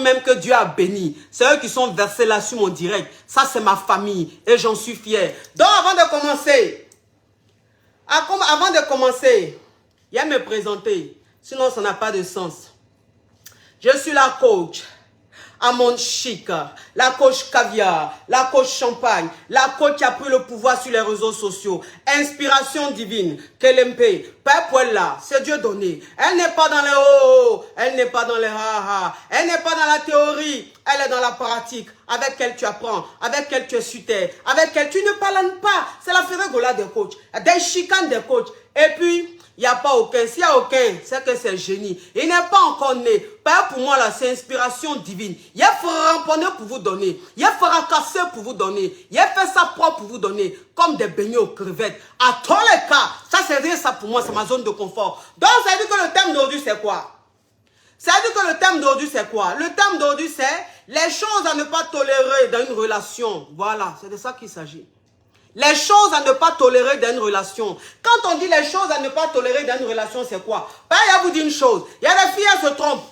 même que Dieu a béni. C'est eux qui sont versés là sur mon direct. Ça, c'est ma famille et j'en suis fier. Donc, avant de commencer, il y a me présenter. Sinon, ça n'a pas de sens. Je suis la coach Amon Chic, la coach caviar, la coach champagne, la coach qui a pris le pouvoir sur les réseaux sociaux. Inspiration divine, Kelempe, Père Pouella, c'est Dieu donné. Elle n'est pas dans les oh, elle n'est pas dans les ha-ha, elle n'est pas dans la théorie, elle est dans la pratique. Avec elle tu apprends, avec elle tu es sur terre, avec elle tu ne parles pas. C'est la férégola des coachs, des chicanes des coachs. Et puis, il n'y a pas aucun. S'il n'y a aucun, c'est que c'est le génie. Il n'est pas encore né. Père, pour moi, là, c'est inspiration divine. Il a ramponné pour vous donner. Il a fracassé pour vous donner. Il a fait ça propre pour vous donner. Comme des beignets aux crevettes. À tous les cas, ça, c'est rien, ça, pour moi, c'est ma zone de confort. Donc, ça veut dire que le thème d'aujourd'hui, c'est quoi? Ça veut dire que le thème d'aujourd'hui, c'est quoi? Le thème d'aujourd'hui, c'est les choses à ne pas tolérer dans une relation. Voilà, c'est de ça qu'il s'agit. Les choses à ne pas tolérer dans une relation. Quand on dit les choses à ne pas tolérer dans une relation, c'est quoi? Ben, il y a vous dire une chose. Il y a des filles qui se trompent.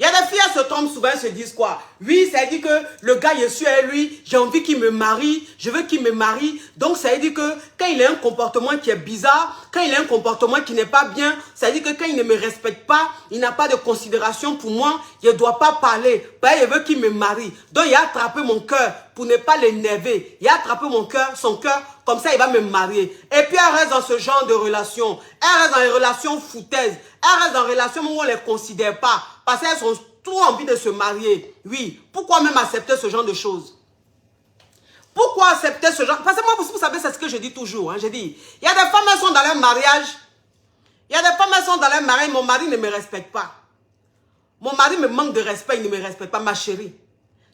Il y a des filles qui se trompent souvent, elles se disent quoi? Oui, ça veut dire que le gars, je suis avec lui, j'ai envie qu'il me marie, je veux qu'il me marie. Donc, ça veut dire que quand il a un comportement qui est bizarre, quand il a un comportement qui n'est pas bien, ça veut dire que quand il ne me respecte pas, il n'a pas de considération pour moi, il ne doit pas parler. Ben, il veut qu'il me marie. Donc, il a attrapé mon cœur pour ne pas l'énerver. Il a attrapé mon cœur, son cœur, comme ça, il va me marier. Et puis, elle reste dans ce genre de relation. Elle reste dans les relations foutaises. Elle reste dans les relations où on ne les considère pas. Parce qu'elles ont trop envie de se marier. Oui. Pourquoi même accepter ce genre de choses? Pourquoi accepter ce genre? Parce que moi, vous savez, c'est ce que je dis toujours. Hein. Je dis, il y a des femmes, elles sont dans leur mariage. Il y a des femmes, elles sont dans leur mariage. Mon mari ne me respecte pas. Mon mari me manque de respect. Il ne me respecte pas, ma chérie.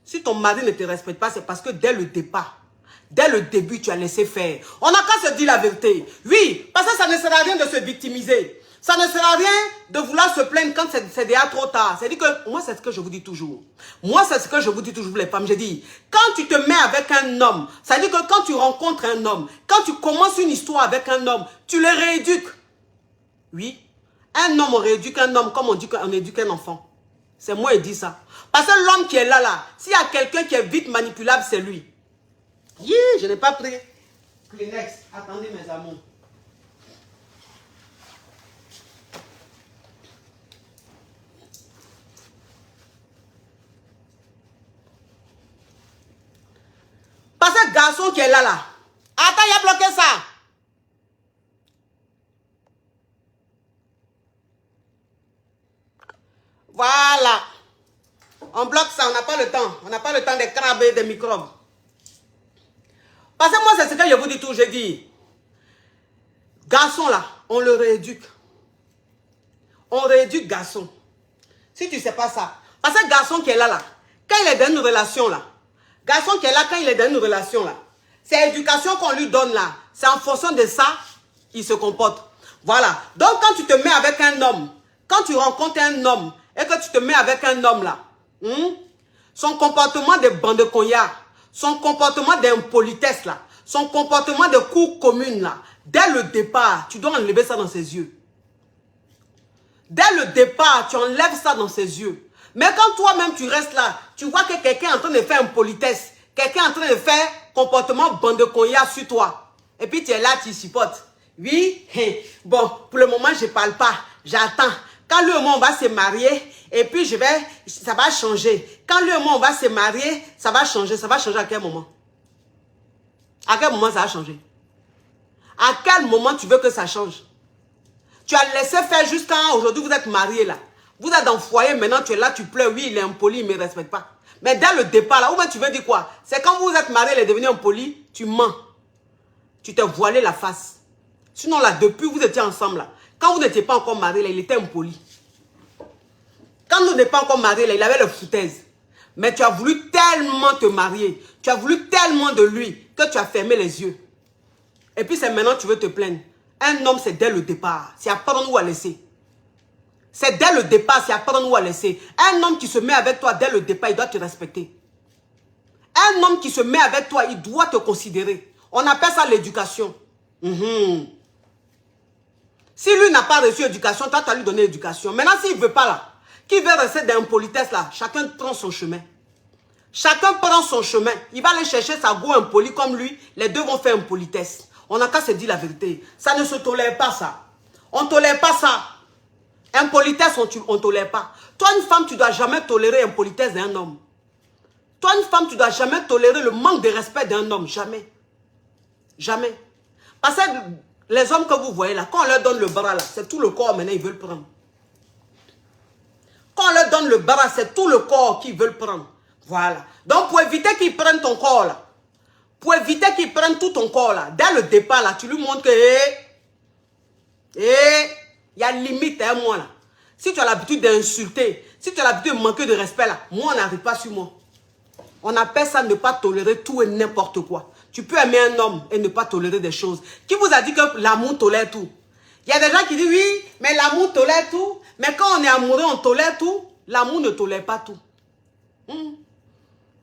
Si ton mari ne te respecte pas, c'est parce que dès le départ, dès le début, tu as laissé faire. On n'a qu'à se dire la vérité. Oui, parce que ça ne sert à rien de se victimiser. Ça ne sert à rien de vouloir se plaindre quand c'est déjà trop tard. C'est-à-dire que, moi, c'est ce que je vous dis toujours. Moi, c'est ce que je vous dis toujours, les femmes. Je dis, quand tu te mets avec un homme, ça veut dire que quand tu rencontres un homme, quand tu commences une histoire avec un homme, tu le rééduques. Oui. Un homme, on rééduque un homme comme on dit qu'on éduque un enfant. C'est moi qui dis ça. Parce que l'homme qui est là, s'il y a quelqu'un qui est vite manipulable, c'est lui. Yeah, je n'ai pas pris Kleenex. Attendez, mes amours. Parce que le garçon qui est là. Attends, il a bloqué ça. Voilà. On bloque ça, on n'a pas le temps. On n'a pas le temps des crabes et des microbes. Parce que moi, c'est ce que je vous dis toujours. Je dis, garçon là, on le rééduque. On rééduque garçon. Si tu ne sais pas ça. Parce que garçon qui est là, quand il est dans une relation là, garçon qui est là, quand il est dans une relation là, c'est l'éducation qu'on lui donne là. C'est en fonction de ça, il se comporte. Voilà. Donc quand tu te mets avec un homme, quand tu rencontres un homme et que tu te mets avec un homme là, son comportement de bande de cognac, son comportement d'impolitesse là, son comportement de cour commune là, dès le départ, tu dois enlever ça dans ses yeux. Dès le départ, tu enlèves ça dans ses yeux. Mais quand toi-même tu restes là, tu vois que quelqu'un est en train de faire impolitesse, quelqu'un est en train de faire comportement bande de cognac sur toi. Et puis tu es là, tu supportes. Oui, bon, pour le moment, je ne parle pas. J'attends. Quand lui et moi, on va se marier, et puis ça va changer. Quand lui et moi, on va se marier, ça va changer. Ça va changer à quel moment? À quel moment ça va changer? À quel moment tu veux que ça change? Tu as laissé faire jusqu'à aujourd'hui, vous êtes mariés là. Vous êtes dans le foyer, maintenant tu es là, tu pleures. Oui, il est impoli, il ne me respecte pas. Mais dès le départ là, où tu veux dire quoi? C'est quand vous êtes mariés, il est devenu impoli, tu mens. Tu t'es voilé la face. Sinon là, depuis vous étiez ensemble là, quand vous n'étiez pas encore mariés là, il était impoli. Quand vous n'êtes pas encore mariés là, il avait le foutaise. Mais tu as voulu tellement te marier, tu as voulu tellement de lui, que tu as fermé les yeux. Et puis c'est maintenant que tu veux te plaindre. Un homme, c'est dès le départ. C'est apprendre où à laisser. C'est dès le départ, c'est apprendre où à laisser. Un homme qui se met avec toi dès le départ, il doit te respecter. Un homme qui se met avec toi, il doit te considérer. On appelle ça l'éducation. Si lui n'a pas reçu l'éducation, toi, tu as lui donné l'éducation. Maintenant, s'il ne veut pas là, qui veut rester dans l'impolitesse là, chacun prend son chemin. Chacun prend son chemin. Il va aller chercher sa go impoli comme lui. Les deux vont faire impolitesse. On n'a qu'à se dire la vérité. Ça ne se tolère pas ça. On ne tolère pas ça. Impolitesse, on ne tolère pas. Toi, une femme, tu ne dois jamais tolérer l'impolitesse d'un homme. Toi, une femme, tu ne dois jamais tolérer le manque de respect d'un homme. Jamais. Jamais. Parce que les hommes que vous voyez là, quand on leur donne le bras là, c'est tout le corps maintenant ils veulent prendre. Quand on leur donne le bras, c'est tout le corps qu'ils veulent prendre. Voilà. Donc, pour éviter qu'ils prennent ton corps là, pour éviter qu'ils prennent tout ton corps là, dès le départ là, tu lui montres que, il y a limite à moi là. Si tu as l'habitude d'insulter, si tu as l'habitude de manquer de respect là, moi on n'arrive pas sur moi. On appelle ça ne pas tolérer tout et n'importe quoi. Tu peux aimer un homme et ne pas tolérer des choses. Qui vous a dit que l'amour tolère tout? Il y a des gens qui disent oui, mais l'amour tolère tout. Mais quand on est amoureux, on tolère tout. L'amour ne tolère pas tout.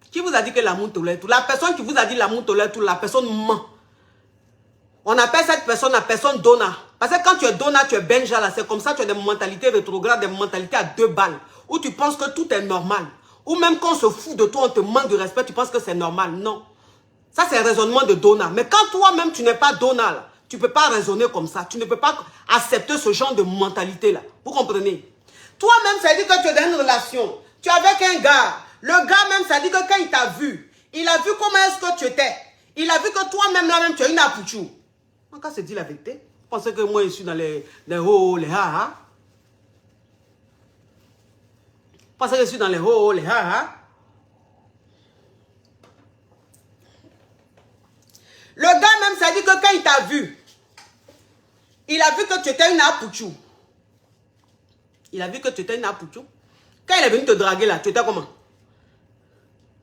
Qui vous a dit que l'amour tolère tout? La personne qui vous a dit l'amour tolère tout, la personne ment. On appelle cette personne la personne donna. Parce que quand tu es donna, tu es benja là. C'est comme ça, tu as des mentalités rétrogrades, des mentalités à 2 balles. Où tu penses que tout est normal. Ou même quand on se fout de toi, on te manque de respect, tu penses que c'est normal. Non. Ça, c'est un raisonnement de donna. Mais quand toi-même, tu n'es pas donna là, tu ne peux pas raisonner comme ça. Tu ne peux pas accepter ce genre de mentalité là. Vous comprenez? Toi-même, ça dit que tu es dans une relation. Tu es avec un gars. Le gars même, ça dit que quand il t'a vu, il a vu comment est-ce que tu étais. Il a vu que toi-même, là-même, tu es une apouchou. Quand se dit la vérité, vous pensez que moi, je suis dans les hauts, les ha-ha? Vous pensez que je suis dans les hauts, les ha-ha? Le gars même, ça dit que quand il t'a vu, il a vu que tu étais une apouchou. Il a vu que tu étais une apouchou. Quand il est venu te draguer là, tu étais comment?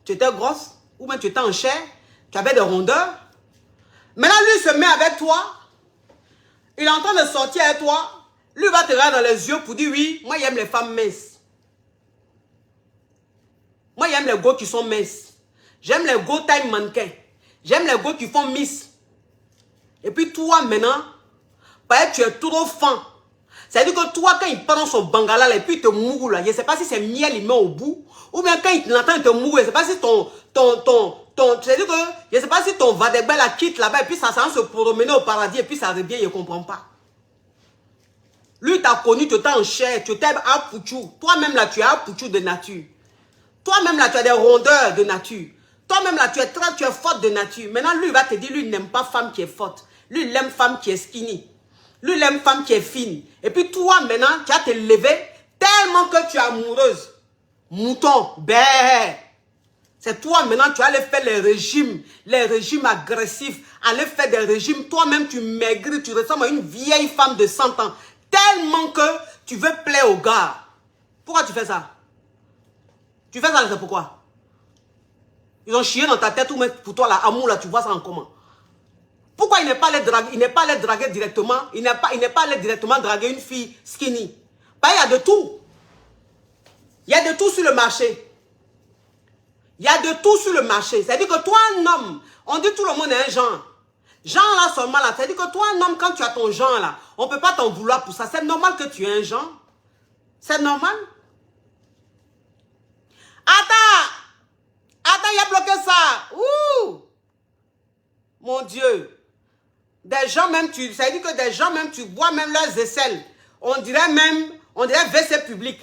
Tu étais grosse? Ou bien tu étais en chair? Tu avais des rondeurs? Maintenant, lui, il se met avec toi. Il est en train de sortir avec toi. Lui va te regarder dans les yeux pour dire oui, moi, j'aime les femmes minces. Moi, j'aime les gars qui sont minces. J'aime les gars taille mannequin. J'aime les gars qui font miss. Et puis toi, maintenant, parce que tu es trop fin. C'est-à-dire que toi, quand il prend son bangala là, et puis il te mourre là, je ne sais pas si c'est miel, il met au bout. Ou bien quand il l'entend, il te mourre. Je ne sais pas si c'est-à-dire que, je ne sais pas si ton vadegbe la quitte là-bas, et puis ça s'en se promener au paradis, et puis ça revient, il ne comprend pas. Lui, t'as connu, tu étais en chair, tu étais à Pouchou. Toi-même là, tu es à Pouchou de nature. Toi-même là, tu as des rondeurs de nature. Toi-même là, tu es forte de nature. Maintenant, lui, il va te dire, lui, il n'aime pas femme qui est forte. Lui, il aime femme qui est skinny. Lui, il aime femme qui est fine. Et puis toi, maintenant, tu vas te lever tellement que tu es amoureuse. Mouton, ben. C'est toi, maintenant, tu vas aller faire les régimes agressifs. Aller faire des régimes. Toi-même, tu maigris, tu ressembles à une vieille femme de 100 ans. Tellement que tu veux plaire aux gars. Pourquoi tu fais ça? Tu fais ça, c'est pourquoi? Ils ont chié dans ta tête, ou pour toi, l'amour, là, tu vois ça en comment? Pourquoi il n'est pas allé draguer, directement, il n'est pas allé directement draguer une fille skinny? Bah, il y a de tout. Il y a de tout sur le marché. Il y a de tout sur le marché. C'est-à-dire que toi, un homme, on dit tout le monde est un genre. Genre là seulement là, c'est-à-dire que toi, un homme, quand tu as ton genre là, on ne peut pas t'en vouloir pour ça. C'est normal que tu aies un genre. C'est normal. Attends, il a bloqué ça. Ouh! Mon Dieu. Des gens même, ça veut dire que des gens même, tu vois même leurs aisselles. On dirait WC public.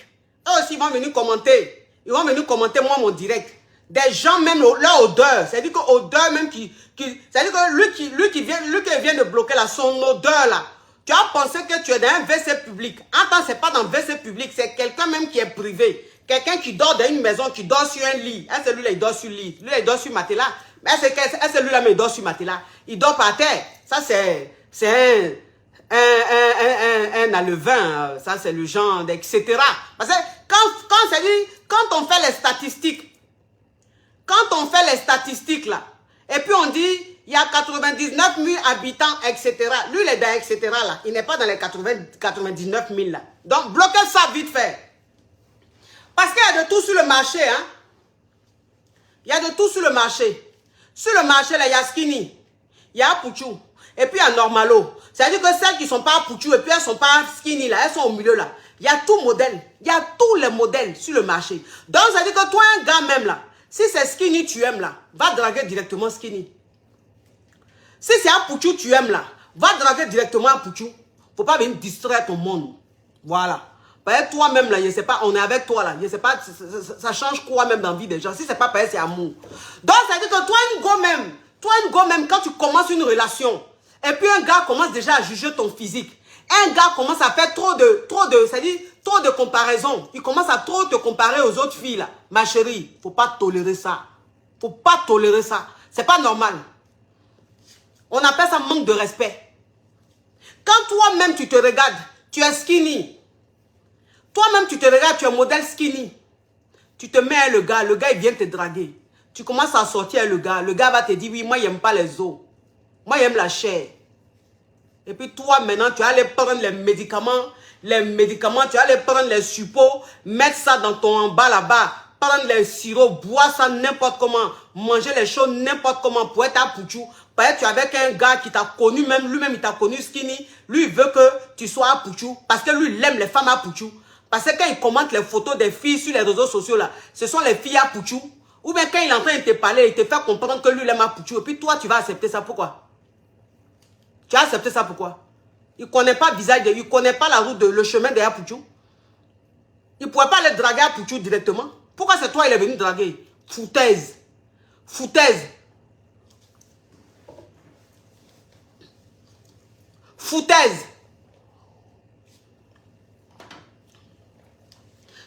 Eux aussi, ils vont venir commenter. Ils vont venir commenter moi mon direct. Des gens même, leur odeur. C'est-à-dire que odeur même c'est-à-dire que lui qui vient de bloquer là, son odeur là. Tu as pensé que tu es dans un WC public. Attends, c'est pas dans un WC public, c'est quelqu'un même qui est privé. Quelqu'un qui dort dans une maison, qui dort sur un lit. Est-ce que lui là, il dort sur le lit? Lui là, il dort sur matelas. Est-ce que lui là, mais il dort sur matelas? Il dort par terre. Ça, c'est un alevin. Ça, c'est le genre, etc. Parce que quand on fait les statistiques, là, et puis on dit, il y a 99 000 habitants, etc. Lui, il est dans etc. là. Il n'est pas dans les 99 000 là. Donc, bloquez ça vite fait. Parce qu'il y a de tout sur le marché, hein. Il y a de tout sur le marché. Sur le marché, là, il y a skinny. Il y a Pouchou. Et puis, il y a normalo. C'est-à-dire que celles qui ne sont pas Pouchou et puis elles ne sont pas skinny, là, elles sont au milieu, là. Il y a tout modèle. Il y a tous les modèles sur le marché. Donc, ça veut dire que toi, un gars même là, si c'est skinny tu aimes là, va draguer directement skinny. Si c'est un pouchou tu aimes là, va draguer directement un pouchou. Faut pas venir distraire ton monde. Voilà. Parce que toi-même là, je sais pas, on est avec toi là, je sais pas, ça change quoi même dans la vie des gens. Si c'est pas pareil, c'est amour. Donc, ça veut dire que toi, une go même, quand tu commences une relation, et puis un gars commence déjà à juger ton physique, un gars commence à faire trop de comparaison. Il commence à trop te comparer aux autres filles là. Ma chérie, faut pas tolérer ça. Faut pas tolérer ça. C'est pas normal. On appelle ça manque de respect. Quand toi-même tu te regardes, tu es skinny. Toi-même tu te regardes, tu es modèle skinny. Tu te mets à le gars il vient te draguer. Tu commences à sortir avec le gars va te dire oui, moi j'aime pas les os. Moi j'aime la chair. Et puis toi maintenant tu vas aller prendre les médicaments, tu vas aller prendre les suppos, mettre ça dans ton en bas là-bas, prendre les sirops, boire ça n'importe comment, manger les choses n'importe comment pour être à Pouchou. Parce que tu es avec un gars qui t'a connu, même lui-même il t'a connu skinny, lui il veut que tu sois à Pouchou, parce que lui il aime les femmes à Pouchou. Parce que quand il commente les photos des filles sur les réseaux sociaux là, ce sont les filles à Pouchou. Ou bien quand il est en train de te parler, il te fait comprendre que lui il aime à Pouchou. Et puis toi tu vas accepter ça, pourquoi? Tu as accepté ça pourquoi? Il ne connaît pas le visage, il ne connaît pas la route, le chemin de Pouchou. Il ne pourrait pas aller draguer à Pouchou directement. Pourquoi c'est toi il est venu draguer? Foutaise. Foutaise. Foutaise.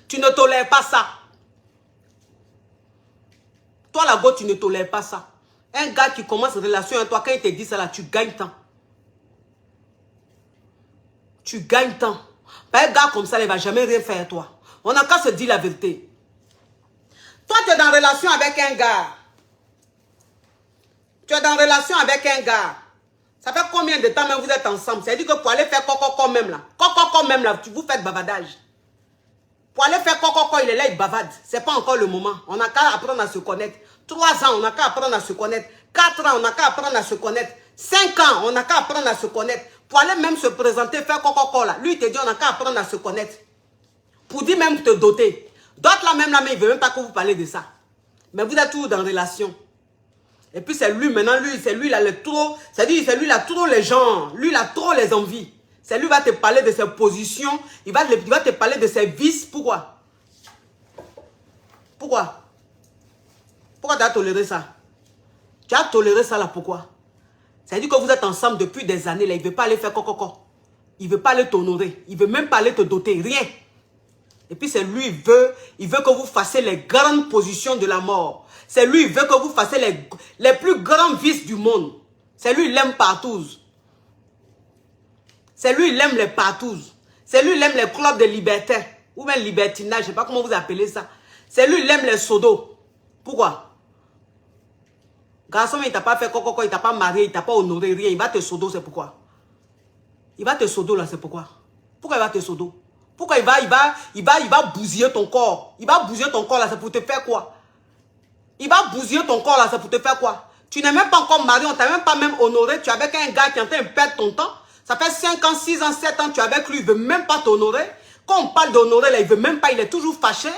Tu ne tolères pas ça. Toi la go, tu ne tolères pas ça. Un gars qui commence une relation avec toi, quand il te dit ça là, tu gagnes temps. Tu gagnes temps. Pas un gars comme ça, il ne va jamais rien faire à toi. On n'a qu'à se dire la vérité. Toi, tu es dans relation avec un gars. Tu es dans relation avec un gars. Ça fait combien de temps même vous êtes ensemble? C'est-à-dire que pour aller faire coco même là, vous faites bavardage. Pour aller faire coco, il est là, il bavade. Ce n'est pas encore le moment. On n'a qu'à apprendre à se connaître. 3 ans, on n'a qu'à apprendre à se connaître. 4 ans, on n'a qu'à apprendre à se connaître. 5 ans, on n'a qu'à apprendre à se connaître. Pour aller même se présenter, faire coco là. Lui, il te dit, on n'a qu'à apprendre à se connaître. Pour dire même te doter. D'autres là même, il ne veut même pas que vous parlez de ça. Mais vous êtes toujours dans relation. Et puis c'est lui, maintenant, c'est lui, il a le trop. C'est-à-dire, c'est lui, il a trop les gens. Lui, il a trop les envies. C'est lui qui va te parler de ses positions. Il va te parler de ses vices. Pourquoi? Pourquoi? Pourquoi tu as toléré ça? Tu as toléré ça là, pourquoi? C'est-à-dire que vous êtes ensemble depuis des années là. Il ne veut pas aller faire coco. Il ne veut pas aller t'honorer. Il ne veut même pas aller te doter. Rien. Et puis c'est lui, il veut que vous fassiez les grandes positions de la mort. C'est lui, il veut que vous fassiez les plus grands vices du monde. C'est lui, il aime partout. C'est lui, il aime les partous. C'est lui, il aime les clubs de liberté. Ou même libertinage, je ne sais pas comment vous appelez ça. C'est lui, il aime les sodos. Pourquoi? Garçon, il ne t'a pas fait coco, il ne t'a pas marié, il ne t'a pas honoré, rien. Il va te sodo, c'est pourquoi? Il va te sodo là, c'est pourquoi? Pourquoi il va te sodo? Pourquoi il va bousiller ton corps? Il va bousiller ton corps là, c'est pour te faire quoi? Il va bousiller ton corps là, c'est pour te faire quoi? Tu n'es même pas encore marié, on ne t'a même pas même honoré. Tu es avec un gars qui est en train de perdre ton temps. Ça fait 5 ans, 6 ans, 7 ans, tu es avec lui, il ne veut même pas t'honorer. Quand on parle d'honorer là, il ne veut même pas, il est toujours fâché.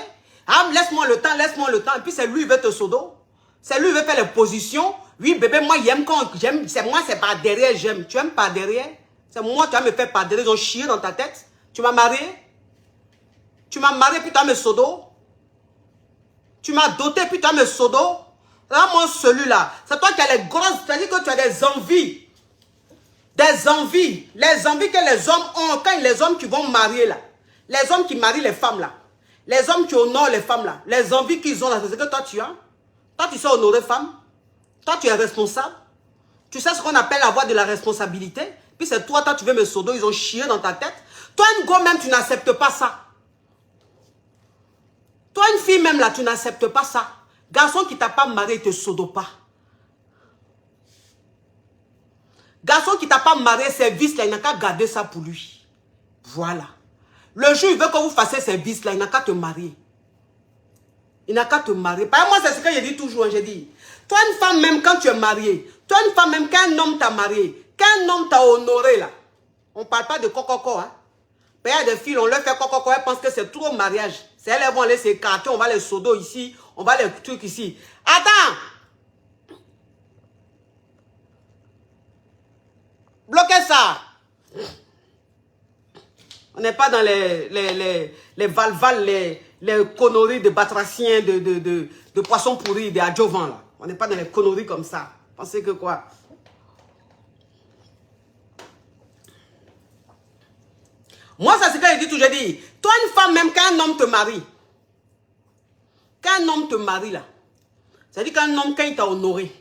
Ah, laisse-moi le temps, laisse-moi le temps. Et puis c'est lui, il veut te sodo. C'est lui, il veut faire les positions. Oui, bébé, moi, j'aime quand j'aime. C'est moi, c'est par derrière, j'aime. Tu aimes par derrière? C'est moi, tu vas me faire par derrière. Ils ont chié dans ta tête. Tu m'as marié? Tu m'as marié, puis tu vas me sodo? Tu m'as doté, puis tu vas me sodo? Là, moi, celui-là, c'est toi qui as les grosses. C'est-à-dire que tu as des envies. Des envies. Les envies que les hommes ont. Quand les hommes qui vont marier, là. Les hommes qui marient les femmes, là. Les hommes qui honorent les femmes, là. Les envies qu'ils ont, là, c'est ce que toi, tu as. Toi, tu sais honorer femme. Toi, tu es responsable. Tu sais ce qu'on appelle avoir de la responsabilité. Puis c'est toi, tu veux me sodo, ils ont chié dans ta tête. Toi, une go même, tu n'acceptes pas ça. Toi, une fille même, là, tu n'acceptes pas ça. Garçon qui t'a pas marié, il te sodo pas. Garçon qui t'a pas marié, ses vices, là, il n'a qu'à garder ça pour lui. Voilà. Le jour, il veut que vous fassiez ces vices, là, il n'a qu'à te marier. Il n'a qu'à te marier. Par moi, c'est ce que je dis toujours, je dis. Toi, une femme, même quand tu es mariée, toi, une femme, même quand un homme t'a marié, quand un homme t'a honoré, là, on ne parle pas de coco, hein. Père des filles, on leur fait quoi, elles pensent que c'est trop mariage. C'est elles vont aller s'écarter, on va les sodos ici, on va les trucs ici. Attends! Bloquez ça! On n'est pas dans les valvales, les conneries de batraciens, de poissons pourris, de adjuvants là. On n'est pas dans les conneries comme ça. Pensez que quoi? Moi, ça c'est ce que je dis toujours, je dis, toi une femme, même quand un homme te marie, là, c'est-à-dire qu'un homme, quand il t'a honoré,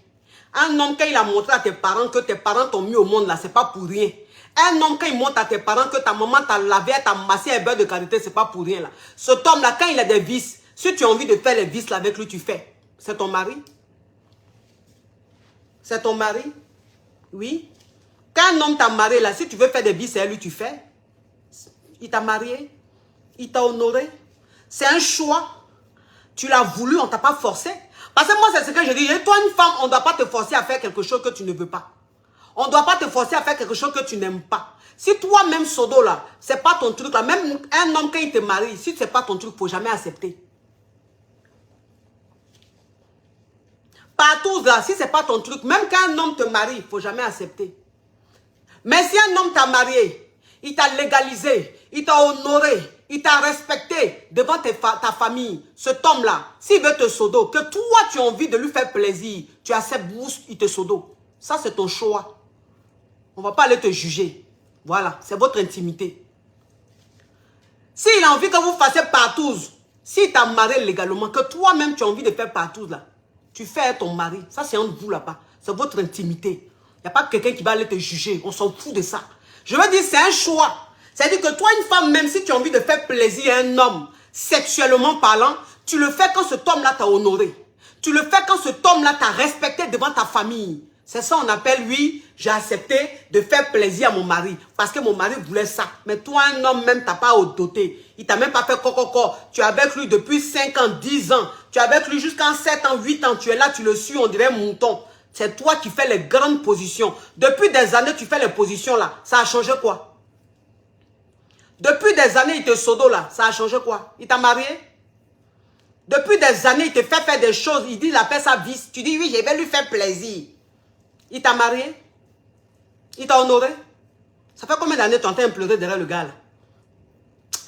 un homme, quand il a montré à tes parents que tes parents t'ont mis au monde là, c'est pas pour rien. Un homme, quand il montre à tes parents que ta maman t'a lavé, t'a massé un beurre de qualité, c'est pas pour rien là. Cet homme là, quand il a des vices, si tu as envie de faire les vices là avec lui, tu fais. C'est ton mari? C'est ton mari? Oui. Quand un homme t'a marié là, si tu veux faire des vices, c'est lui, tu fais. Il t'a marié, il t'a honoré. C'est un choix. Tu l'as voulu, on ne t'a pas forcé. Parce que moi, c'est ce que je dis. Toi, une femme, on ne doit pas te forcer à faire quelque chose que tu ne veux pas. On ne doit pas te forcer à faire quelque chose que tu n'aimes pas. Si toi-même, Sodo, là, ce n'est pas ton truc, là, même un homme, quand il te marie, si ce n'est pas ton truc, il ne faut jamais accepter. Partout, là, si ce n'est pas ton truc, même quand un homme te marie, il ne faut jamais accepter. Mais si un homme t'a marié, il t'a légalisé, il t'a honoré, il t'a respecté devant ta famille, cet homme-là, s'il veut te sodo, que toi tu as envie de lui faire plaisir, tu acceptes, il te sodo. Ça c'est ton choix. On ne va pas aller te juger. Voilà, c'est votre intimité. S'il a envie que vous fassiez partouze, s'il t'a marié légalement, que toi-même tu as envie de faire partouze là, tu fais ton mari. Ça c'est entre vous là-bas. C'est votre intimité. Il n'y a pas quelqu'un qui va aller te juger. On s'en fout de ça. Je veux dire, c'est un choix. C'est-à-dire que toi, une femme, même si tu as envie de faire plaisir à un homme, sexuellement parlant, tu le fais quand cet homme-là t'a honoré. Tu le fais quand cet homme-là t'a respecté devant ta famille. C'est ça on appelle, oui, j'ai accepté de faire plaisir à mon mari. Parce que mon mari voulait ça. Mais toi, un homme, même, t'as pas doté. Il t'a même pas fait coco. Tu es avec lui depuis 5 ans, 10 ans. Tu es avec lui jusqu'à 7 ans, 8 ans. Tu es là, tu le suis, on dirait mouton. C'est toi qui fais les grandes positions. Depuis des années, tu fais les positions là. Ça a changé quoi? Depuis des années, il te sodo là. Ça a changé quoi? Il t'a marié? Depuis des années, il te fait faire des choses. Il dit, il appelle ça vice. Tu dis, oui, je vais lui faire plaisir. Il t'a marié? Il t'a honoré? Ça fait combien d'années tu es en train de pleurer derrière le gars là?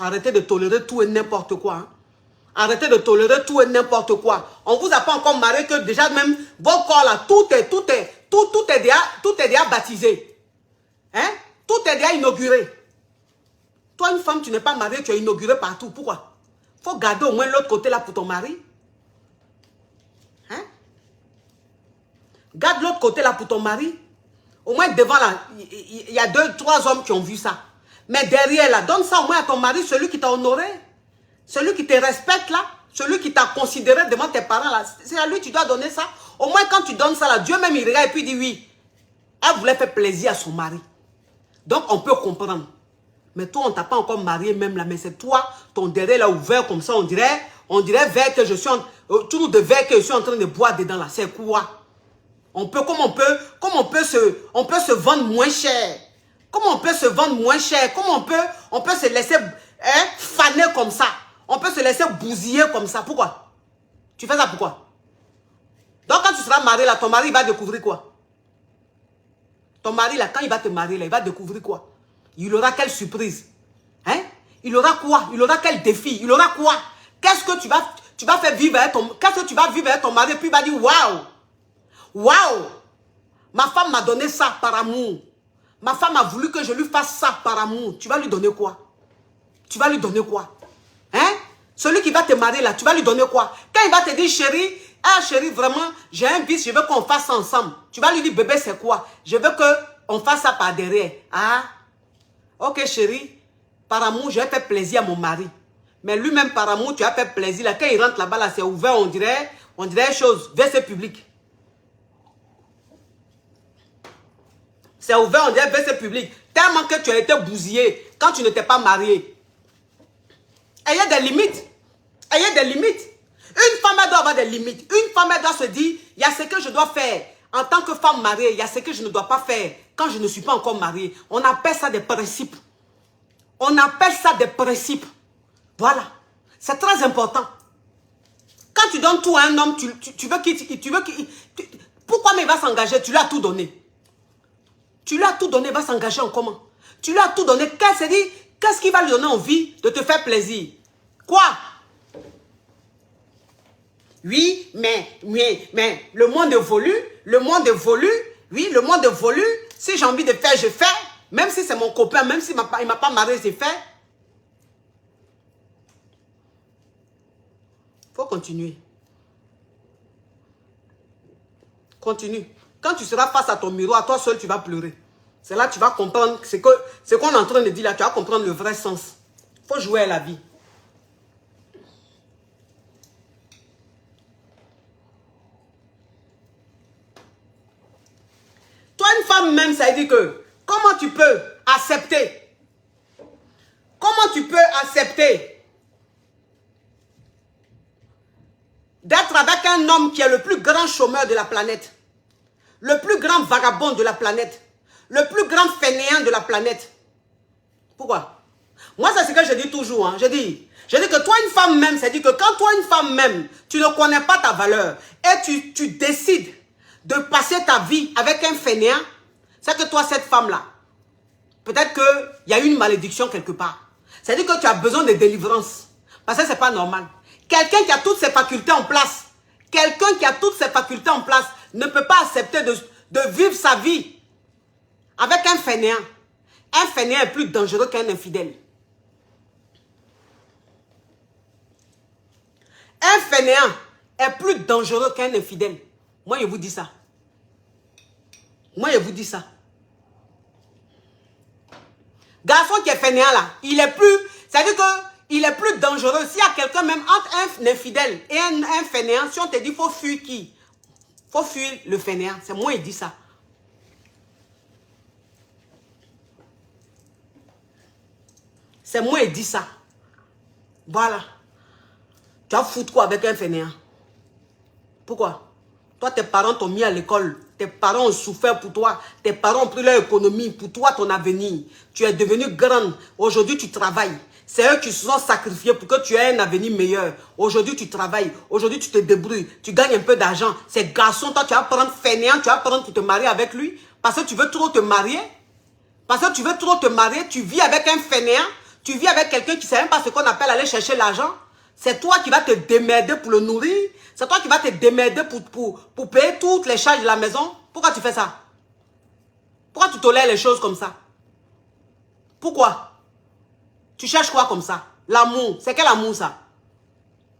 Arrêtez de tolérer tout et n'importe quoi. Hein? Arrêtez de tolérer tout et n'importe quoi. On ne vous a pas encore marié que déjà même vos corps là, tout est déjà baptisé. Hein? Tout est déjà inauguré. Toi, une femme, tu n'es pas mariée, tu es inauguré partout. Pourquoi? Il faut garder au moins l'autre côté là pour ton mari. Hein? Garde l'autre côté là pour ton mari. Au moins devant là, il y a 2, 3 hommes qui ont vu ça. Mais derrière là, donne ça au moins à ton mari, celui qui t'a honoré. Celui qui te respecte là, celui qui t'a considéré devant tes parents là, c'est à lui que tu dois donner ça. Au moins quand tu donnes ça là, Dieu même il regarde et puis il dit oui. Elle voulait faire plaisir à son mari. Donc on peut comprendre. Mais toi on t'a pas encore marié même là, mais c'est toi, ton derrière là ouvert comme ça, on dirait verre que je suis tout de verre que je suis en train de boire dedans là, c'est quoi? On peut se vendre moins cher. Comment on peut se vendre moins cher? Comment on peut se laisser faner comme ça? On peut se laisser bousiller comme ça. Pourquoi? Tu fais ça pourquoi? Donc quand tu seras marié là, ton mari va découvrir quoi? Ton mari là, quand il va te marier là, il va découvrir quoi? Il aura quelle surprise? Hein? Il aura quoi? Il aura quel défi? Il aura quoi? Qu'est-ce que tu vas faire vivre avec ton mari? Puis il va dire waouh! Waouh! Ma femme m'a donné ça par amour. Ma femme a voulu que je lui fasse ça par amour. Tu vas lui donner quoi? Tu vas lui donner quoi? Hein? Celui qui va te marier là, tu vas lui donner quoi? Quand il va te dire chérie, ah chérie, vraiment, j'ai un vice, je veux qu'on fasse ça ensemble. Tu vas lui dire bébé, c'est quoi? Je veux qu'on fasse ça par derrière. Ah? Ok chérie, par amour, je vais faire plaisir à mon mari. Mais lui-même par amour, tu vas faire plaisir là. Quand il rentre là-bas, là, c'est ouvert, on dirait chose, WC public. C'est ouvert, on dirait WC public. Tellement que tu as été bousillé quand tu n'étais pas marié. Ayez des limites. Ayez des limites. Une femme, elle doit avoir des limites. Une femme, elle doit se dire, il y a ce que je dois faire. En tant que femme mariée, il y a ce que je ne dois pas faire quand je ne suis pas encore mariée. On appelle ça des principes. On appelle ça des principes. Voilà. C'est très important. Quand tu donnes tout à un homme, tu veux qu'il... Pourquoi mais il va s'engager? Tu lui as tout donné. Tu lui as tout donné, il va s'engager en comment? Tu lui as tout donné. Qu'est-ce qui va lui donner envie de te faire plaisir? Quoi? Oui, mais le monde évolue. Le monde évolue. Oui, le monde évolue. Si j'ai envie de faire, je fais. Même si c'est mon copain, même s'il ne m'a pas marié, je fais. Il faut continuer. Continue. Quand tu seras face à ton miroir, toi seul, tu vas pleurer. C'est là que tu vas comprendre ce qu'on est en train de dire là. Tu vas comprendre le vrai sens. Il faut jouer à la vie. Toi, une femme même, ça veut dire que comment tu peux accepter? Comment tu peux accepter d'être avec un homme qui est le plus grand chômeur de la planète, le plus grand vagabond de la planète, le plus grand fainéant de la planète? Pourquoi? Moi, c'est ce que je dis toujours. Hein. Je dis que toi, une femme même, c'est-à-dire que quand toi, une femme même, tu ne connais pas ta valeur et tu décides de passer ta vie avec un fainéant, c'est que toi, cette femme-là, peut-être qu'il y a une malédiction quelque part. C'est-à-dire que tu as besoin de délivrance. Parce que ce n'est pas normal. Quelqu'un qui a toutes ses facultés en place, ne peut pas accepter de vivre sa vie avec un fainéant. Un fainéant est plus dangereux qu'un infidèle. Un fainéant est plus dangereux qu'un infidèle. Moi, je vous dis ça. Garçon qui est fainéant là, il est plus... C'est-à-dire qu'il est plus dangereux. S'il y a quelqu'un même entre un infidèle et un fainéant, si on te dit il faut fuir qui? Il faut fuir le fainéant. C'est moi qui dis ça. C'est moi qui dis ça. Voilà. Tu vas foutre quoi avec un fainéant? Pourquoi? Toi, tes parents t'ont mis à l'école. Tes parents ont souffert pour toi. Tes parents ont pris leur économie pour toi, ton avenir. Tu es devenu grande. Aujourd'hui, tu travailles. C'est eux qui se sont sacrifiés pour que tu aies un avenir meilleur. Aujourd'hui, tu travailles. Aujourd'hui, tu te débrouilles. Tu gagnes un peu d'argent. Ces garçons, toi, tu vas prendre fainéant. Tu vas prendre pour te marier avec lui. Parce que tu veux trop te marier. Tu vis avec un fainéant. Tu vis avec quelqu'un qui ne sait même pas ce qu'on appelle aller chercher l'argent. C'est toi qui vas te démerder pour le nourrir. C'est toi qui vas te démerder pour payer toutes les charges de la maison. Pourquoi tu fais ça? Pourquoi tu tolères les choses comme ça? Pourquoi? Tu cherches quoi comme ça? L'amour. C'est quel amour ça?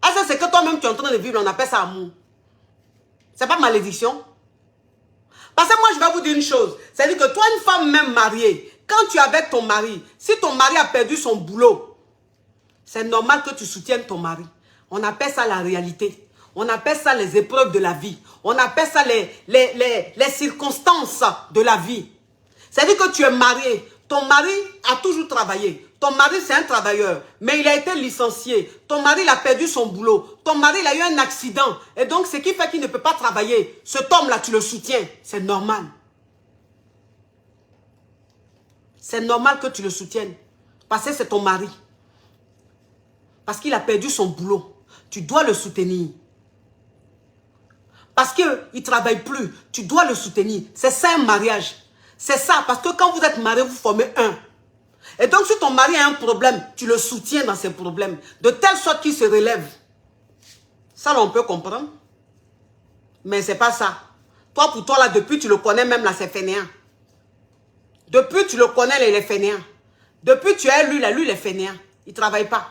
Est-ce que c'est que toi-même tu es en train de vivre, on appelle ça amour? C'est pas malédiction? Parce que moi je vais vous dire une chose. C'est-à-dire que toi, une femme même mariée, quand tu es avec ton mari, si ton mari a perdu son boulot, c'est normal que tu soutiennes ton mari. On appelle ça la réalité. On appelle ça les épreuves de la vie. On appelle ça les circonstances de la vie. C'est-à-dire que tu es marié. Ton mari a toujours travaillé. Ton mari, c'est un travailleur. Mais il a été licencié. Ton mari, il a perdu son boulot. Ton mari, il a eu un accident. Et donc, ce qui fait qu'il ne peut pas travailler. Cet homme-là, tu le soutiens. C'est normal. C'est normal que tu le soutiennes. Parce que c'est ton mari. Parce qu'il a perdu son boulot. Tu dois le soutenir. Parce qu'il ne travaille plus. Tu dois le soutenir. C'est ça un mariage. C'est ça. Parce que quand vous êtes marié, vous formez un. Et donc si ton mari a un problème, tu le soutiens dans ses problèmes. De telle sorte qu'il se relève. Ça, là, on peut comprendre. Mais c'est pas ça. Toi, pour toi, là, depuis tu le connais même, là, c'est fainéant. Depuis tu le connais, là, il est fainéant. Depuis tu es lui, là, lui, il est fainéant. Il ne travaille pas.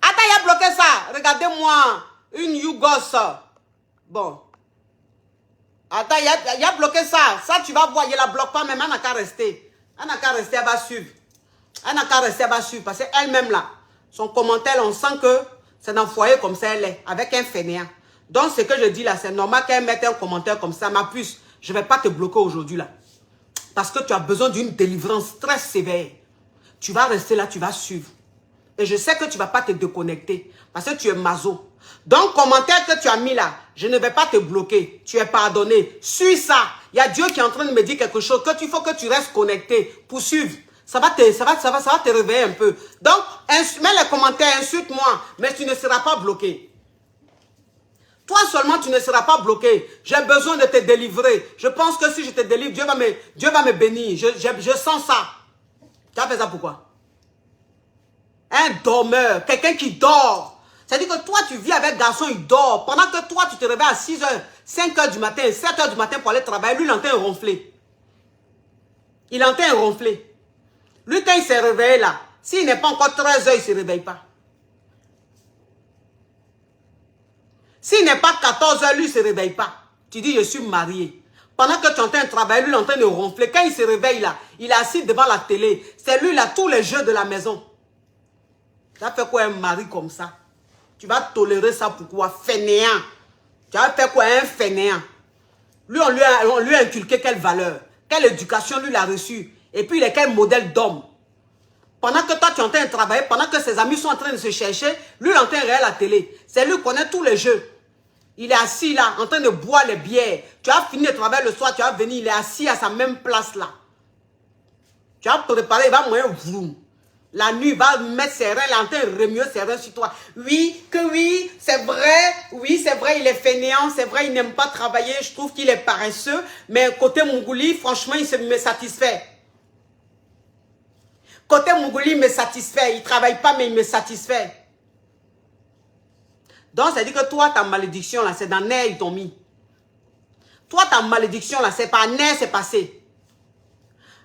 Attends, il a bloqué ça. Regardez-moi. Une Yougos. Bon. Attends, il a bloqué ça. Ça, tu vas voir. Il ne la bloque pas, mais elle n'a qu'à rester. Elle n'a qu'à rester, elle va suivre. Elle n'a qu'à rester, elle va suivre. Parce qu'elle-même, là, son commentaire, on sent que c'est dans le foyer comme ça, elle est. Avec un fainéant. Donc, ce que je dis là, c'est normal qu'elle mette un commentaire comme ça. Ma puce, je ne vais pas te bloquer aujourd'hui, là. Parce que tu as besoin d'une délivrance très sévère. Tu vas rester là, tu vas suivre. Et je sais que tu ne vas pas te déconnecter. Parce que tu es maso. Donc, commentaire que tu as mis là, je ne vais pas te bloquer. Tu es pardonné. Suis ça. Il y a Dieu qui est en train de me dire quelque chose. Il faut que tu restes connecté pour suivre. Ça va te réveiller un peu. Donc, mets les commentaires, insulte-moi, mais tu ne seras pas bloqué. Toi seulement, tu ne seras pas bloqué. J'ai besoin de te délivrer. Je pense que si je te délivre, Dieu va me bénir. Je sens ça. Tu as fait ça pourquoi? Un dormeur, quelqu'un qui dort. C'est-à-dire que toi, tu vis avec garçon, il dort. Pendant que toi, tu te réveilles à 6 h, 5 h du matin, 7 h du matin pour aller travailler. Lui, il entend ronfler. Il entend ronfler. Lui, quand il s'est réveillé là, s'il n'est pas encore 13 h, il ne se réveille pas. S'il n'est pas 14 h, lui, il ne se réveille pas. Tu dis, je suis marié. Pendant que tu entends un travail, lui, il est en train de ronfler. Quand il se réveille là, il est assis devant la télé. C'est lui là, tous les jeux de la maison. Tu as fait quoi un mari comme ça? Tu vas tolérer ça pourquoi? Fainéant. Tu as fait quoi un fainéant? Lui, on lui a inculqué quelle valeur? Quelle éducation lui a reçue? Et puis, il est quel modèle d'homme? Pendant que toi, tu es en train de travailler, pendant que ses amis sont en train de se chercher, lui, il est en train de regarder la télé. C'est lui qui connaît tous les jeux. Il est assis là, en train de boire les bières. Tu as fini de travailler le soir, tu vas venir, il est assis à sa même place là. Tu as préparé, il va moyen vroom. La nuit, il va mettre ses reins, il est en train de remuer ses reins sur toi. Oui, c'est vrai, il est fainéant, c'est vrai, il n'aime pas travailler, je trouve qu'il est paresseux, mais côté Mongouli, franchement, il me satisfait. Côté Mongouli, il me satisfait, il ne travaille pas, mais il me satisfait. Donc, ça dit que toi, ta malédiction, là, c'est dans l'air, ils t'ont mis. Toi, ta malédiction, là, c'est par l'air, c'est passé.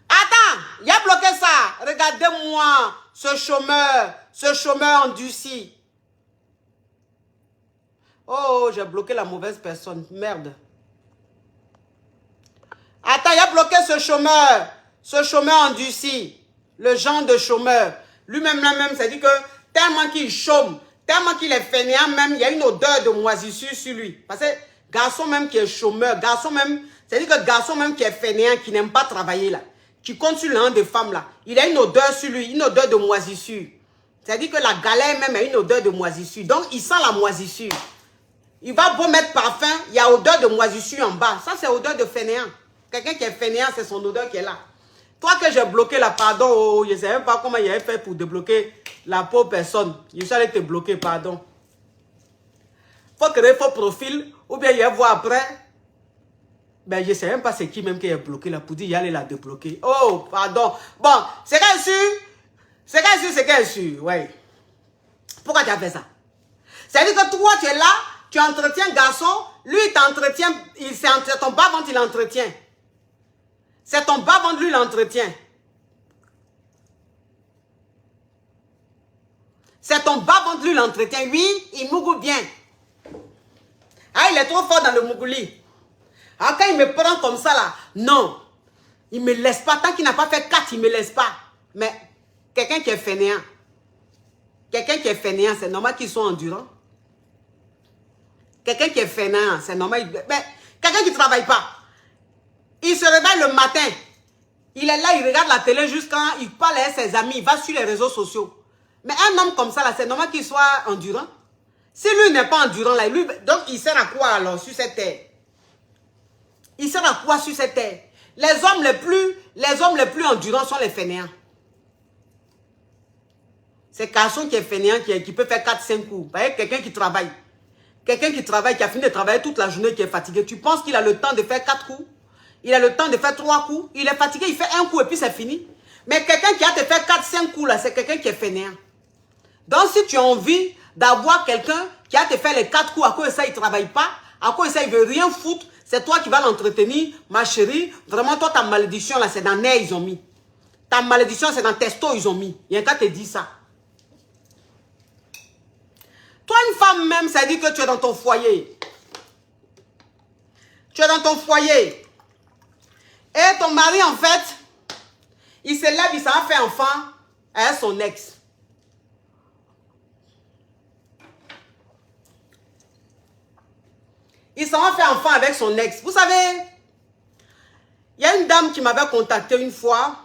Attends, il a bloqué ça. Regardez-moi, ce chômeur endurci. Oh, j'ai bloqué la mauvaise personne. Merde. Attends, il a bloqué ce chômeur endurci. Le genre de chômeur. Lui-même, là-même, ça dit que tellement qu'il chôme, tellement qu'il est fainéant, même, il y a une odeur de moisissure sur lui. Parce que garçon même qui est chômeur, garçon même, c'est-à-dire que garçon même qui est fainéant, qui n'aime pas travailler là, qui compte sur l'un des femmes là, il a une odeur sur lui, une odeur de moisissure. C'est-à-dire que la galère même a une odeur de moisissure. Donc, il sent la moisissure. Il va beau mettre parfum, il y a odeur de moisissure en bas. Ça, c'est odeur de fainéant. Quelqu'un qui est fainéant, c'est son odeur qui est là. Toi que j'ai bloqué là, pardon, oh, je ne sais même pas comment il avait fait pour débloquer la pauvre personne. Je suis allé te bloquer, pardon. Il faut créer faux profil, ou bien il va voir après. Ben, je ne sais même pas c'est qui même qui est bloqué là pour dire il allait la débloquer. Oh, pardon. Bon, c'est qu'elle est sûre. C'est qu'elle est sûre, ouais. Pourquoi tu as fait ça? C'est-à-dire que toi, tu es là, tu entretiens garçon, lui, il t'entretient, c'est ton bas-ventre, il l'entretient. C'est ton bas-ventre, lui, l'entretient. C'est ton bas-ventre, lui, l'entretient. Oui, il mougoule bien. Ah, il est trop fort dans le mougouli. Ah, quand il me prend comme ça, là, non. Il ne me laisse pas. Tant qu'il n'a pas fait 4, il ne me laisse pas. Mais quelqu'un qui est fainéant, c'est normal qu'ils soient endurants. Quelqu'un qui est fainéant, c'est normal. Mais quelqu'un qui ne travaille pas, il se réveille le matin. Il est là, il regarde la télé jusqu'à il parle avec ses amis, il va sur les réseaux sociaux. Mais un homme comme ça, là, c'est normal qu'il soit endurant. Si lui n'est pas endurant, là, lui, donc il sert à quoi alors sur cette terre? Il sert à quoi sur cette terre? Les hommes les plus endurants sont les fainéants. C'est garçon qui est fainéant, qui peut faire 4-5 coups. Vous voyez, quelqu'un qui travaille. Quelqu'un qui travaille, qui a fini de travailler toute la journée, qui est fatigué. Tu penses qu'il a le temps de faire 4 coups? Il a le temps de faire 3 coups. Il est fatigué, il fait un coup et puis c'est fini. Mais quelqu'un qui a te faire 4-5 coups, là, c'est quelqu'un qui est fainéant. Donc, si tu as envie d'avoir quelqu'un qui a te fait les 4 coups, à cause de ça, il ne travaille pas, à cause de ça, il ne veut rien foutre, c'est toi qui vas l'entretenir, ma chérie. Vraiment, toi, ta malédiction, là, c'est dans nerf, ils ont mis. Ta malédiction, c'est dans testo, ils ont mis. Il y a un cas qui te dit ça. Toi, une femme même, ça dit que tu es dans ton foyer. Tu es dans ton foyer. Et ton mari, en fait, il se lève, il s'en va faire enfant avec son ex. Il s'en va faire enfant avec son ex. Vous savez, il y a une dame qui m'avait contacté une fois.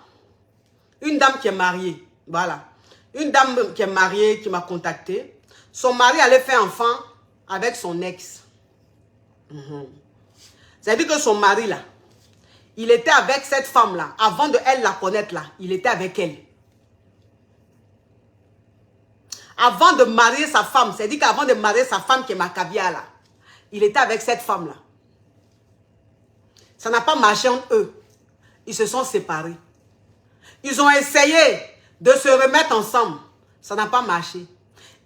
Une dame qui est mariée. Voilà. Une dame qui est mariée qui m'a contacté. Son mari allait faire enfant avec son ex. C'est-à-dire que son mari, là, il était avec cette femme-là. Avant de elle la connaître là, il était avec elle. Avant de marier sa femme, c'est-à-dire qu'avant de marier sa femme qui est Macabia là, il était avec cette femme-là. Ça n'a pas marché entre eux. Ils se sont séparés. Ils ont essayé de se remettre ensemble. Ça n'a pas marché.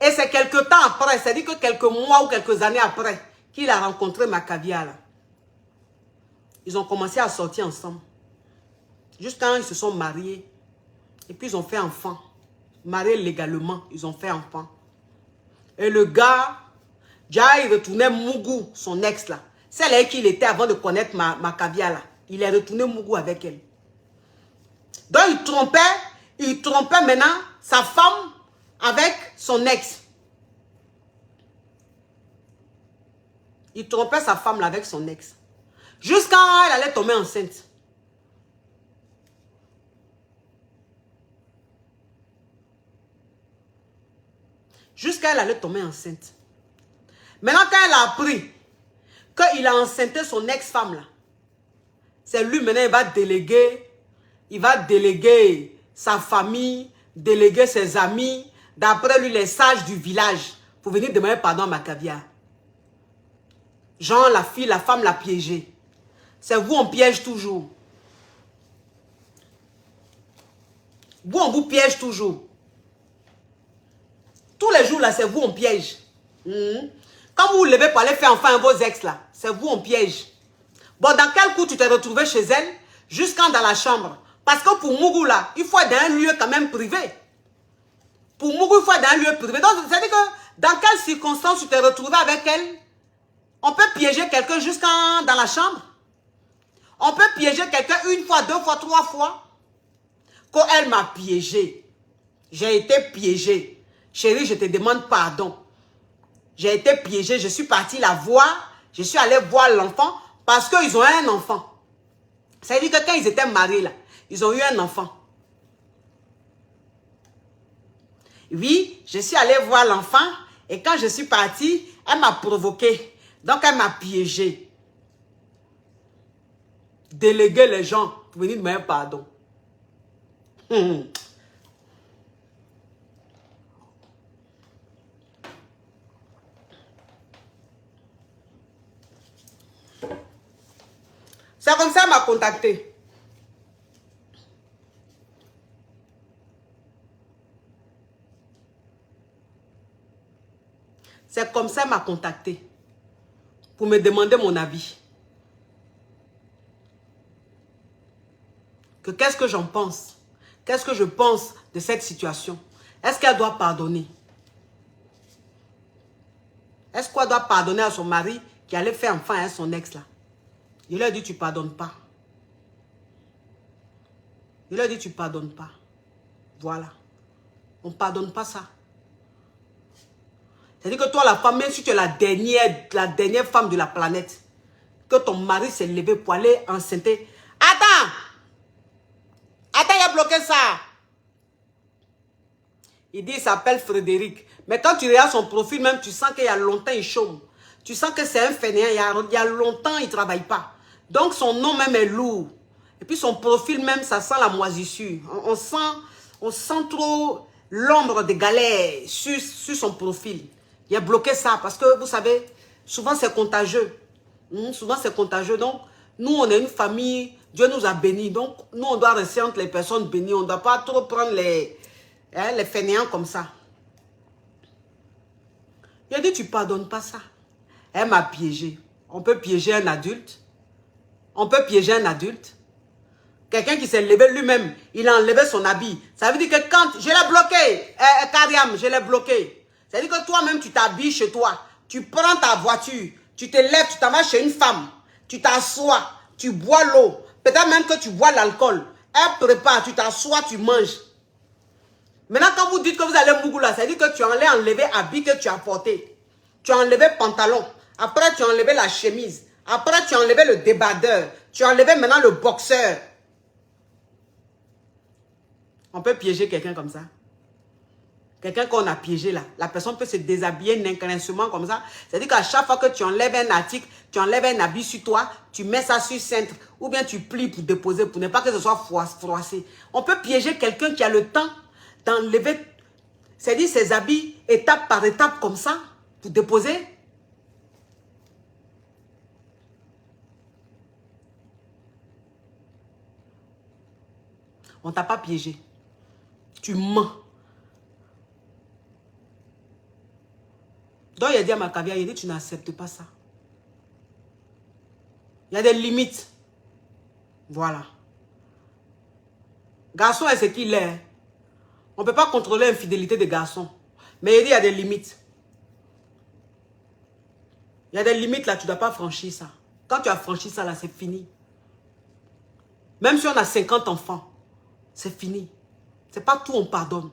Et c'est quelques temps après, c'est-à-dire que quelques mois ou quelques années après, qu'il a rencontré Macabia là. Ils ont commencé à sortir ensemble. Jusqu'à quand ils se sont mariés. Et puis ils ont fait enfant. Mariés légalement, ils ont fait enfant. Et le gars, déjà il retournait Mougou, son ex là. Celle avec qui il était avant de connaître Macabia là. Il est retourné Mougou avec elle. Donc il trompait maintenant sa femme avec son ex. Il trompait sa femme là avec son ex. Jusqu'à elle allait tomber enceinte. Jusqu'à elle allait tomber enceinte. Maintenant, quand elle a appris qu'il a enceinté son ex-femme là, c'est lui maintenant, il va déléguer sa famille, déléguer ses amis, d'après lui les sages du village, pour venir demander pardon à Macabia. Genre, la femme l'a piégé. C'est vous, on piège toujours. Vous, on vous piège toujours. Tous les jours, là, c'est vous, on piège. Quand vous vous levez pour aller faire enfin à vos ex, là, c'est vous, on piège. Bon, dans quel coup tu t'es retrouvé chez elle, jusqu'en dans la chambre? Parce que pour Mougou, là, il faut être dans un lieu quand même privé. Pour Mougou, il faut être dans un lieu privé. Donc, c'est-à-dire que dans quelles circonstances tu t'es retrouvé avec elle? On peut piéger quelqu'un jusqu'en dans la chambre. On peut piéger quelqu'un une fois, deux fois, trois fois. Quand elle m'a piégé, j'ai été piégé. Chérie, je te demande pardon. J'ai été piégé, je suis partie la voir. Je suis allée voir l'enfant parce qu'ils ont un enfant. Ça veut dire que quand ils étaient mariés, là, ils ont eu un enfant. Oui, je suis allée voir l'enfant et quand je suis partie, elle m'a provoqué. Donc, elle m'a piégé. Déléguer les gens pour venir me demander pardon. C'est comme ça qu'elle m'a contacté. C'est comme ça qu'elle m'a contacté. Pour me demander mon avis. Que qu'est-ce que j'en pense? Qu'est-ce que je pense de cette situation? Est-ce qu'elle doit pardonner? Est-ce qu'elle doit pardonner à son mari qui allait faire enfant à son ex là? Il lui a dit tu pardonnes pas. Il lui a dit tu pardonnes pas. Voilà. On ne pardonne pas ça. C'est-à-dire que toi la femme, même si tu es la dernière femme de la planète, que ton mari s'est levé pour aller enceinter. Attends! Attends, il a bloqué ça. Il dit, il s'appelle Frédéric. Mais quand tu regardes son profil, même, tu sens qu'il y a longtemps, il chôme. Tu sens que c'est un fainéant. Il y a longtemps, il ne travaille pas. Donc, son nom même est lourd. Et puis, son profil même, ça sent la moisissure. On sent trop l'ombre de galère sur son profil. Il a bloqué ça parce que, vous savez, souvent, c'est contagieux. Souvent, c'est contagieux. Donc, nous, on est une famille. Dieu nous a bénis. Donc, nous, on doit rester entre les personnes bénies. On ne doit pas trop prendre les fainéants comme ça. Il a dit, tu ne pardonnes pas ça. Elle m'a piégé. On peut piéger un adulte. On peut piéger un adulte. Quelqu'un qui s'est levé lui-même, il a enlevé son habit. Ça veut dire que quand... Je l'ai bloqué. Kariam, je l'ai bloqué. Ça veut dire que toi-même, tu t'habilles chez toi. Tu prends ta voiture. Tu te lèves, tu t'en vas chez une femme. Tu t'assois. Tu bois l'eau. Peut-être même que tu bois l'alcool. Elle prépare, tu t'assois, tu manges. Maintenant, quand vous dites que vous allez Mougou là, ça veut dire que tu as enlevé l'habit que tu as porté. Tu as enlevé le pantalon. Après, tu as enlevé la chemise. Après, tu as enlevé le débardeur. Tu as enlevé maintenant le boxeur. On peut piéger quelqu'un comme ça. quelqu'un qu'on a piégé là, la personne peut se déshabiller n'inclincement comme ça. C'est-à-dire qu'à chaque fois que tu enlèves un article, tu enlèves un habit sur toi, tu mets ça sur cintre, ou bien tu plies pour déposer, pour ne pas que ce soit froissé. On peut piéger quelqu'un qui a le temps d'enlever, c'est-à-dire ses habits, étape par étape comme ça, pour déposer. On ne t'a pas piégé. Tu mens. Donc, il a dit à Macavia, il a dit, tu n'acceptes pas ça. Il y a des limites. Voilà. Garçon est ce qu'il est. On ne peut pas contrôler l'infidélité des garçons. Mais il dit, il y a des limites. Il y a des limites là, tu ne dois pas franchir ça. Quand tu as franchi ça là, c'est fini. Même si on a 50 enfants, c'est fini. C'est pas tout on pardonne.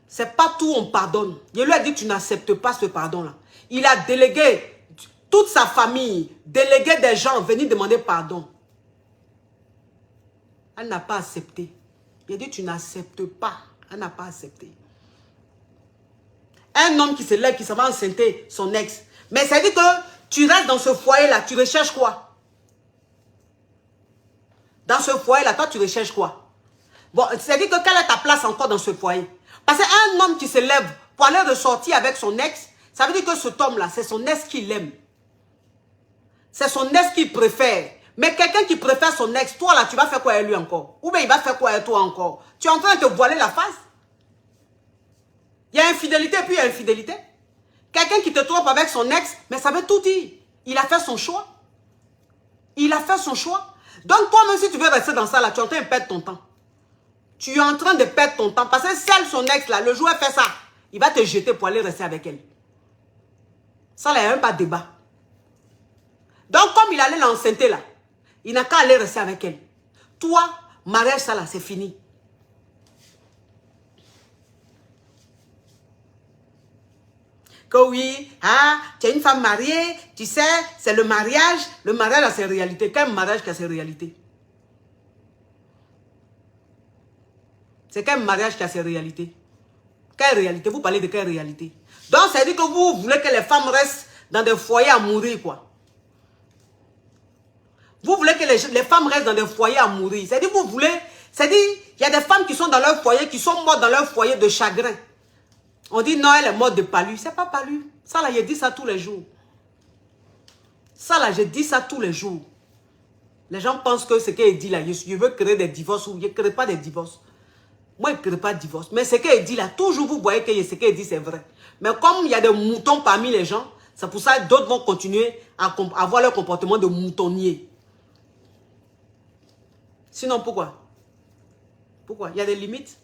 C'est pas tout on pardonne. Il lui a dit tu n'acceptes pas ce pardon-là. Il a délégué toute sa famille, délégué des gens venir demander pardon. Elle n'a pas accepté. Il a dit tu n'acceptes pas. Elle n'a pas accepté. Un homme qui se lève, qui s'en va enceinter son ex. Mais ça dit que tu restes dans ce foyer-là, tu recherches quoi? Dans ce foyer-là, toi tu recherches quoi? Bon, c'est-à-dire que quelle est ta place encore dans ce foyer? Parce qu'un homme qui se lève pour aller ressortir avec son ex, ça veut dire que cet homme-là, c'est son ex qui l'aime. C'est son ex qu'il préfère. Mais quelqu'un qui préfère son ex, toi là, tu vas faire quoi avec lui encore? Ou bien il va faire quoi avec toi encore? Tu es en train de te voiler la face? Il y a infidélité puis il y a infidélité. Quelqu'un qui te trompe avec son ex, mais ça veut tout dire. Il a fait son choix. Il a fait son choix. Donc toi-même, si tu veux rester dans ça là, tu es en train de perdre ton temps. Tu es en train de perdre ton temps. Parce que celle, son ex, là, le jour où elle fait ça, il va te jeter pour aller rester avec elle. Ça, là, il n'y a même pas de débat. Donc, comme il allait l'enceinter, là, il n'a qu'à aller rester avec elle. Toi, mariage, ça, là, c'est fini. Que oui, ah, tu es une femme mariée, tu sais, c'est le mariage. Le mariage a ses réalités. Quel mariage qui a ses réalités? C'est quel mariage qui a ses réalités? Quelle réalité? Vous parlez de quelle réalité? Donc, ça veut dire que vous voulez que les femmes restent dans des foyers à mourir, quoi. Vous voulez que les femmes restent dans des foyers à mourir. C'est-à-dire, vous voulez... C'est-à-dire, il y a des femmes qui sont dans leur foyer, qui sont mortes dans leur foyer de chagrin. On dit, non, elle est morte de palu. C'est pas palu. Ça, là, je dis ça tous les jours. Ça, là, je dis ça tous les jours. Les gens pensent que ce qu'elle dit, là, je veux créer des divorces ou je ne crée pas des divorces. Moi, je ne crée pas de divorce. Mais ce qu'elle dit, là, toujours, vous voyez que ce qu'elle dit, c'est vrai. Mais comme il y a des moutons parmi les gens, c'est pour ça que d'autres vont continuer à avoir leur comportement de moutonnier. Sinon, pourquoi? Pourquoi? Il y a des limites.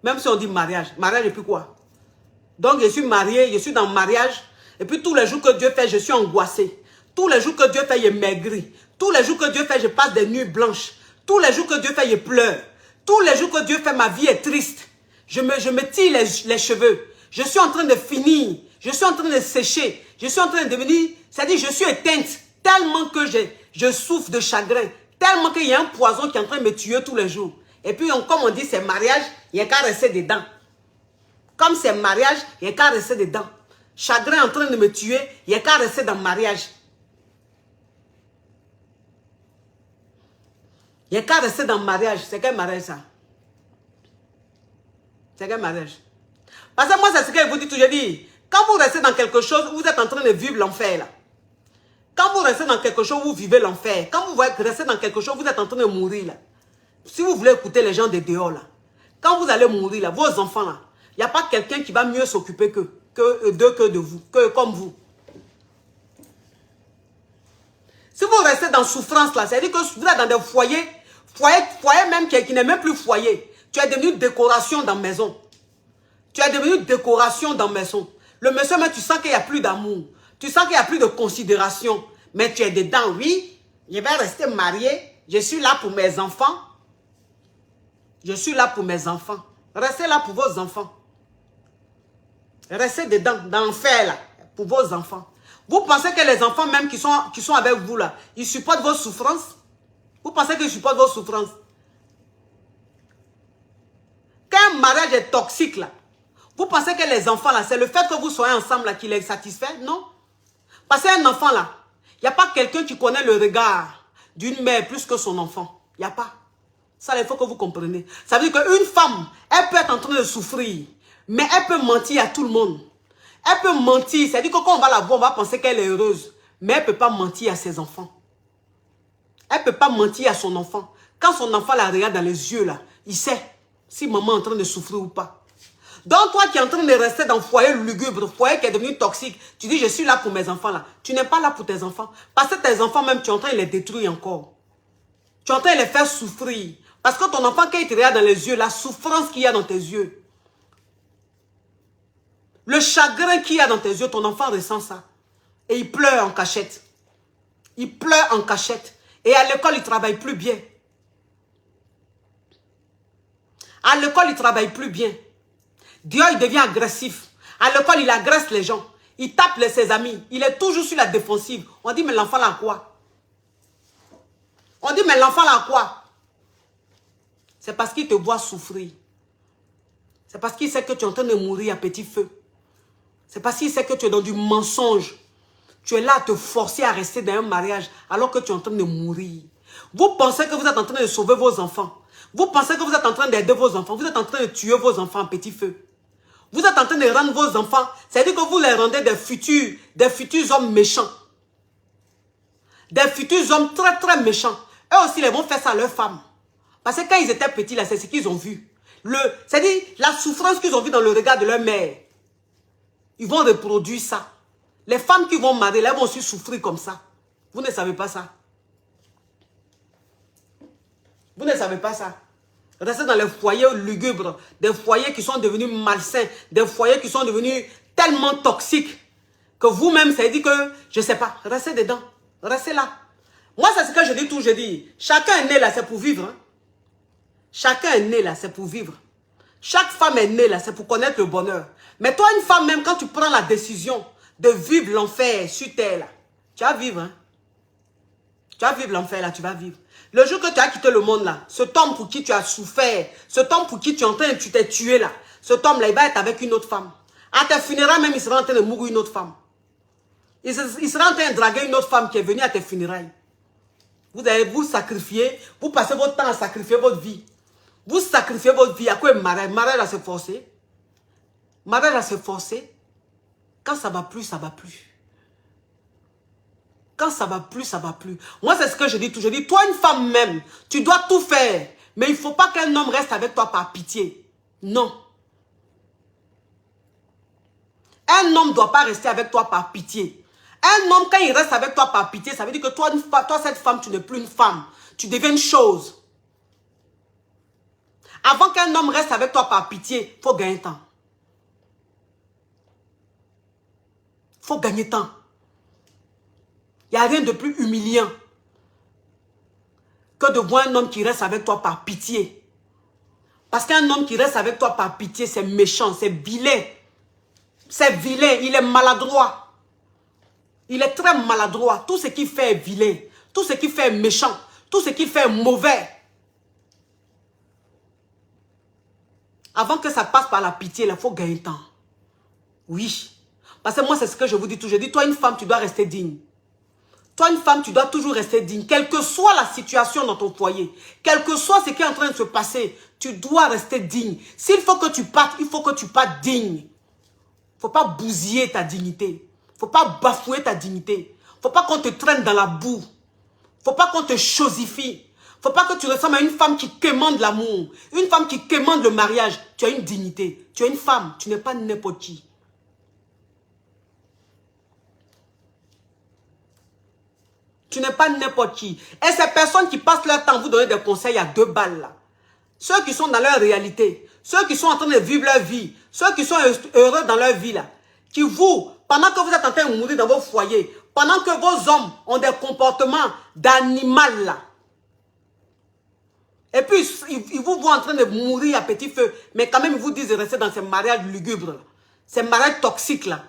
Même si on dit mariage. Mariage et puis quoi? Donc, je suis marié, je suis dans le mariage. Et puis, tous les jours que Dieu fait, je suis angoissé. Tous les jours que Dieu fait, je maigris. Tous les jours que Dieu fait, je passe des nuits blanches. Tous les jours que Dieu fait, je pleure. Tous les jours que Dieu fait, ma vie est triste. Je me tire les cheveux. Je suis en train de finir. Je suis en train de sécher. Je suis en train de devenir... C'est-à-dire, je suis éteinte. Tellement que je souffre de chagrin. Tellement qu'il y a un poison qui est en train de me tuer tous les jours. Et puis, comme on dit, c'est mariage, il n'y a qu'à rester dedans. Comme c'est mariage, il n'y a qu'à rester dedans. Chagrin en train de me tuer, il n'y a qu'à rester dans le mariage. Il n'y a qu'à rester dans le mariage. C'est quel mariage ça? C'est quel mariage? Parce que moi, c'est ce que je vous dis toujours. Quand vous restez dans quelque chose, vous êtes en train de vivre l'enfer là. Quand vous restez dans quelque chose, vous vivez l'enfer. Quand vous restez dans quelque chose, vous êtes en train de mourir là. Si vous voulez écouter les gens de dehors là, quand vous allez mourir là, vos enfants là, il n'y a pas quelqu'un qui va mieux s'occuper que de vous, comme vous. Si vous restez dans souffrance là, c'est-à-dire que vous êtes dans des foyers même qui n'est même plus foyer. Tu es devenu décoration dans la maison. Tu es devenu décoration dans la maison. Le monsieur, mais tu sens qu'il n'y a plus d'amour. Tu sens qu'il n'y a plus de considération. Mais tu es dedans, oui. Je vais rester marié. Je suis là pour mes enfants. Je suis là pour mes enfants. Restez là pour vos enfants. Restez dedans, dans l'enfer là, pour vos enfants. Vous pensez que les enfants même qui sont avec vous là, ils supportent vos souffrances? Vous pensez qu'ils supportent vos souffrances? un mariage est toxique là, vous pensez que les enfants là, c'est le fait que vous soyez ensemble là qui les satisfait? Non. Parce qu'un enfant là, il n'y a pas quelqu'un qui connaît le regard d'une mère plus que son enfant. Il n'y a pas. Ça, il faut que vous compreniez. Ça veut dire qu'une femme, elle peut être en train de souffrir, mais elle peut mentir à tout le monde. Elle peut mentir. C'est-à-dire que quand on va la voir, on va penser qu'elle est heureuse. Mais elle ne peut pas mentir à ses enfants. Elle ne peut pas mentir à son enfant. Quand son enfant la regarde dans les yeux, là, il sait si maman est en train de souffrir ou pas. Donc toi qui es en train de rester dans le foyer lugubre, foyer qui est devenu toxique, tu dis je suis là pour mes enfants là. Tu n'es pas là pour tes enfants. Parce que tes enfants même, tu es en train de les détruire encore. Tu es en train de les faire souffrir. Parce que ton enfant, quand il te regarde dans les yeux, la souffrance qu'il y a dans tes yeux, le chagrin qu'il y a dans tes yeux, ton enfant ressent ça. Et il pleure en cachette. Il pleure en cachette. Et à l'école, il ne travaille plus bien. À l'école, il ne travaille plus bien. Dieu, il devient agressif. À l'école, il agresse les gens. Il tape ses amis. Il est toujours sur la défensive. On dit, mais l'enfant là, quoi? On dit, mais l'enfant là, quoi? C'est parce qu'il te voit souffrir. C'est parce qu'il sait que tu es en train de mourir à petit feu. C'est parce qu'il sait que tu es dans du mensonge. Tu es là à te forcer à rester dans un mariage alors que tu es en train de mourir. Vous pensez que vous êtes en train de sauver vos enfants. Vous pensez que vous êtes en train d'aider vos enfants. Vous êtes en train de tuer vos enfants à petit feu. Vous êtes en train de rendre vos enfants, c'est-à-dire que vous les rendez des futurs hommes méchants. Des futurs hommes très très méchants. Eux aussi, ils vont faire ça à leurs femmes. Parce que quand ils étaient petits, là, c'est ce qu'ils ont vu. C'est-à-dire la souffrance qu'ils ont vue dans le regard de leur mère. Ils vont reproduire ça. Les femmes qui vont marier, là, elles vont aussi souffrir comme ça. Vous ne savez pas ça. Vous ne savez pas ça. Restez dans les foyers lugubres, des foyers qui sont devenus malsains, des foyers qui sont devenus tellement toxiques que vous-même, ça dit que, je ne sais pas, restez dedans, restez là. Moi, c'est ce que je dis toujours, je dis, chacun est né là, c'est pour vivre. Hein. Chacun est né là, c'est pour vivre. Chaque femme est née là, c'est pour connaître le bonheur. Mais toi, une femme, même quand tu prends la décision de vivre l'enfer sur terre, là, tu vas vivre. Hein. Tu vas vivre l'enfer là, tu vas vivre. Le jour que tu as quitté le monde là, cet homme pour qui tu as souffert, cet homme pour qui tu t'es tué là, cet homme là, il va être avec une autre femme. À tes funérailles même, il sera en train de mourir une autre femme. Il sera en train de draguer une autre femme qui est venue à tes funérailles. Vous allez vous sacrifier, vous passez votre temps à sacrifier votre vie. Vous sacrifiez votre vie. À quoi mariage? Mariage là, c'est forcé. Mariage là, c'est forcé. Quand ça va plus, ça va plus. Quand ça va plus, ça va plus. Moi, c'est ce que je dis toujours. Je dis, toi, une femme même, tu dois tout faire. Mais il ne faut pas qu'un homme reste avec toi par pitié. Non. Un homme ne doit pas rester avec toi par pitié. Un homme, quand il reste avec toi par pitié, ça veut dire que toi, cette femme, tu n'es plus une femme. Tu deviens une chose. Avant qu'un homme reste avec toi par pitié, il faut gagner temps. Il faut gagner temps. Il n'y a rien de plus humiliant que de voir un homme qui reste avec toi par pitié. Parce qu'un homme qui reste avec toi par pitié, c'est méchant, c'est vilain. C'est vilain, il est maladroit. Il est très maladroit. Tout ce qu'il fait est vilain. Tout ce qu'il fait est méchant. Tout ce qu'il fait est mauvais. Avant que ça passe par la pitié, il faut gagner temps. Oui. Parce que moi, c'est ce que je vous dis toujours. Je dis, toi, une femme, tu dois rester digne. Toi, une femme, tu dois toujours rester digne. Quelle que soit la situation dans ton foyer, quel que soit ce qui est en train de se passer, tu dois rester digne. S'il faut que tu partes, il faut que tu partes digne. Il ne faut pas bousiller ta dignité. Il ne faut pas bafouer ta dignité. Il ne faut pas qu'on te traîne dans la boue. Il ne faut pas qu'on te chosifie. Il ne faut pas que tu ressembles à une femme qui quémande l'amour. Une femme qui quémande le mariage. Tu as une dignité. Tu es une femme. Tu n'es pas n'importe qui. Tu n'es pas n'importe qui. Et ces personnes qui passent leur temps à vous donner des conseils à 2 balles là. Ceux qui sont dans leur réalité. Ceux qui sont en train de vivre leur vie. Ceux qui sont heureux dans leur vie là. Qui vous, pendant que vous êtes en train de mourir dans vos foyers. Pendant que vos hommes ont des comportements d'animal là. Et puis, ils vous voient en train de mourir à petit feu. Mais quand même, ils vous disent de rester dans ces mariages lugubres là. Ces mariages toxiques là.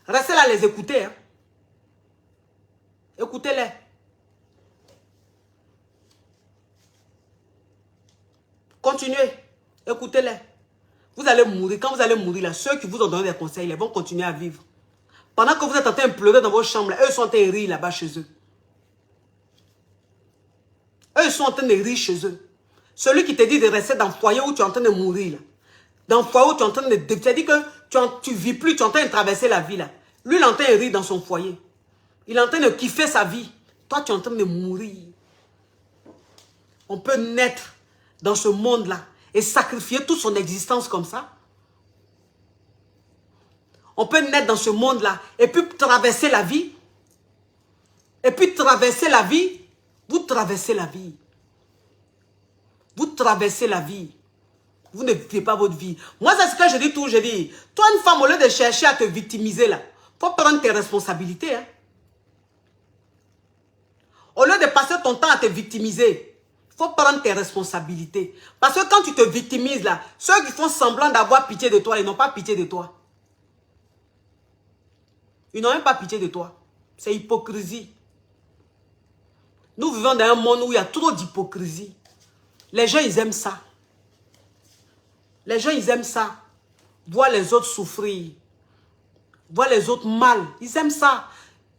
Restez là les écouter. Hein. Écoutez-les. Continuez. Écoutez-les. Vous allez mourir. Quand vous allez mourir, là, ceux qui vous ont donné des conseils, ils vont continuer à vivre. Pendant que vous êtes en train de pleurer dans vos chambres, là, eux sont en train de rire là-bas chez eux. Eux, ils sont en train de rire chez eux. Celui qui te dit de rester dans le foyer où tu es en train de mourir, là. Dans le foyer où tu es en train de... C'est-à-dire que tu ne vis plus, tu es en train de traverser la vie, là. Lui, il est en train de rire dans son foyer. Il est en train de kiffer sa vie. Toi, tu es en train de mourir. On peut naître dans ce monde-là et sacrifier toute son existence comme ça. On peut naître dans ce monde-là et puis traverser la vie. Et puis traverser la vie. Vous traversez la vie. Vous traversez la vie. Vous ne vivez pas votre vie. Moi, c'est ce que je dis toujours. Je dis, toi, une femme, au lieu de chercher à te victimiser, là, il faut prendre tes responsabilités. Hein. Au lieu de passer ton temps à te victimiser, il faut prendre tes responsabilités. Parce que quand tu te victimises, là, ceux qui font semblant d'avoir pitié de toi, ils n'ont pas pitié de toi. Ils n'ont même pas pitié de toi. C'est hypocrisie. Nous vivons dans un monde où il y a trop d'hypocrisie. Les gens, ils aiment ça. Les gens, ils aiment ça. Voir les autres souffrir. Voir les autres mal. Ils aiment ça.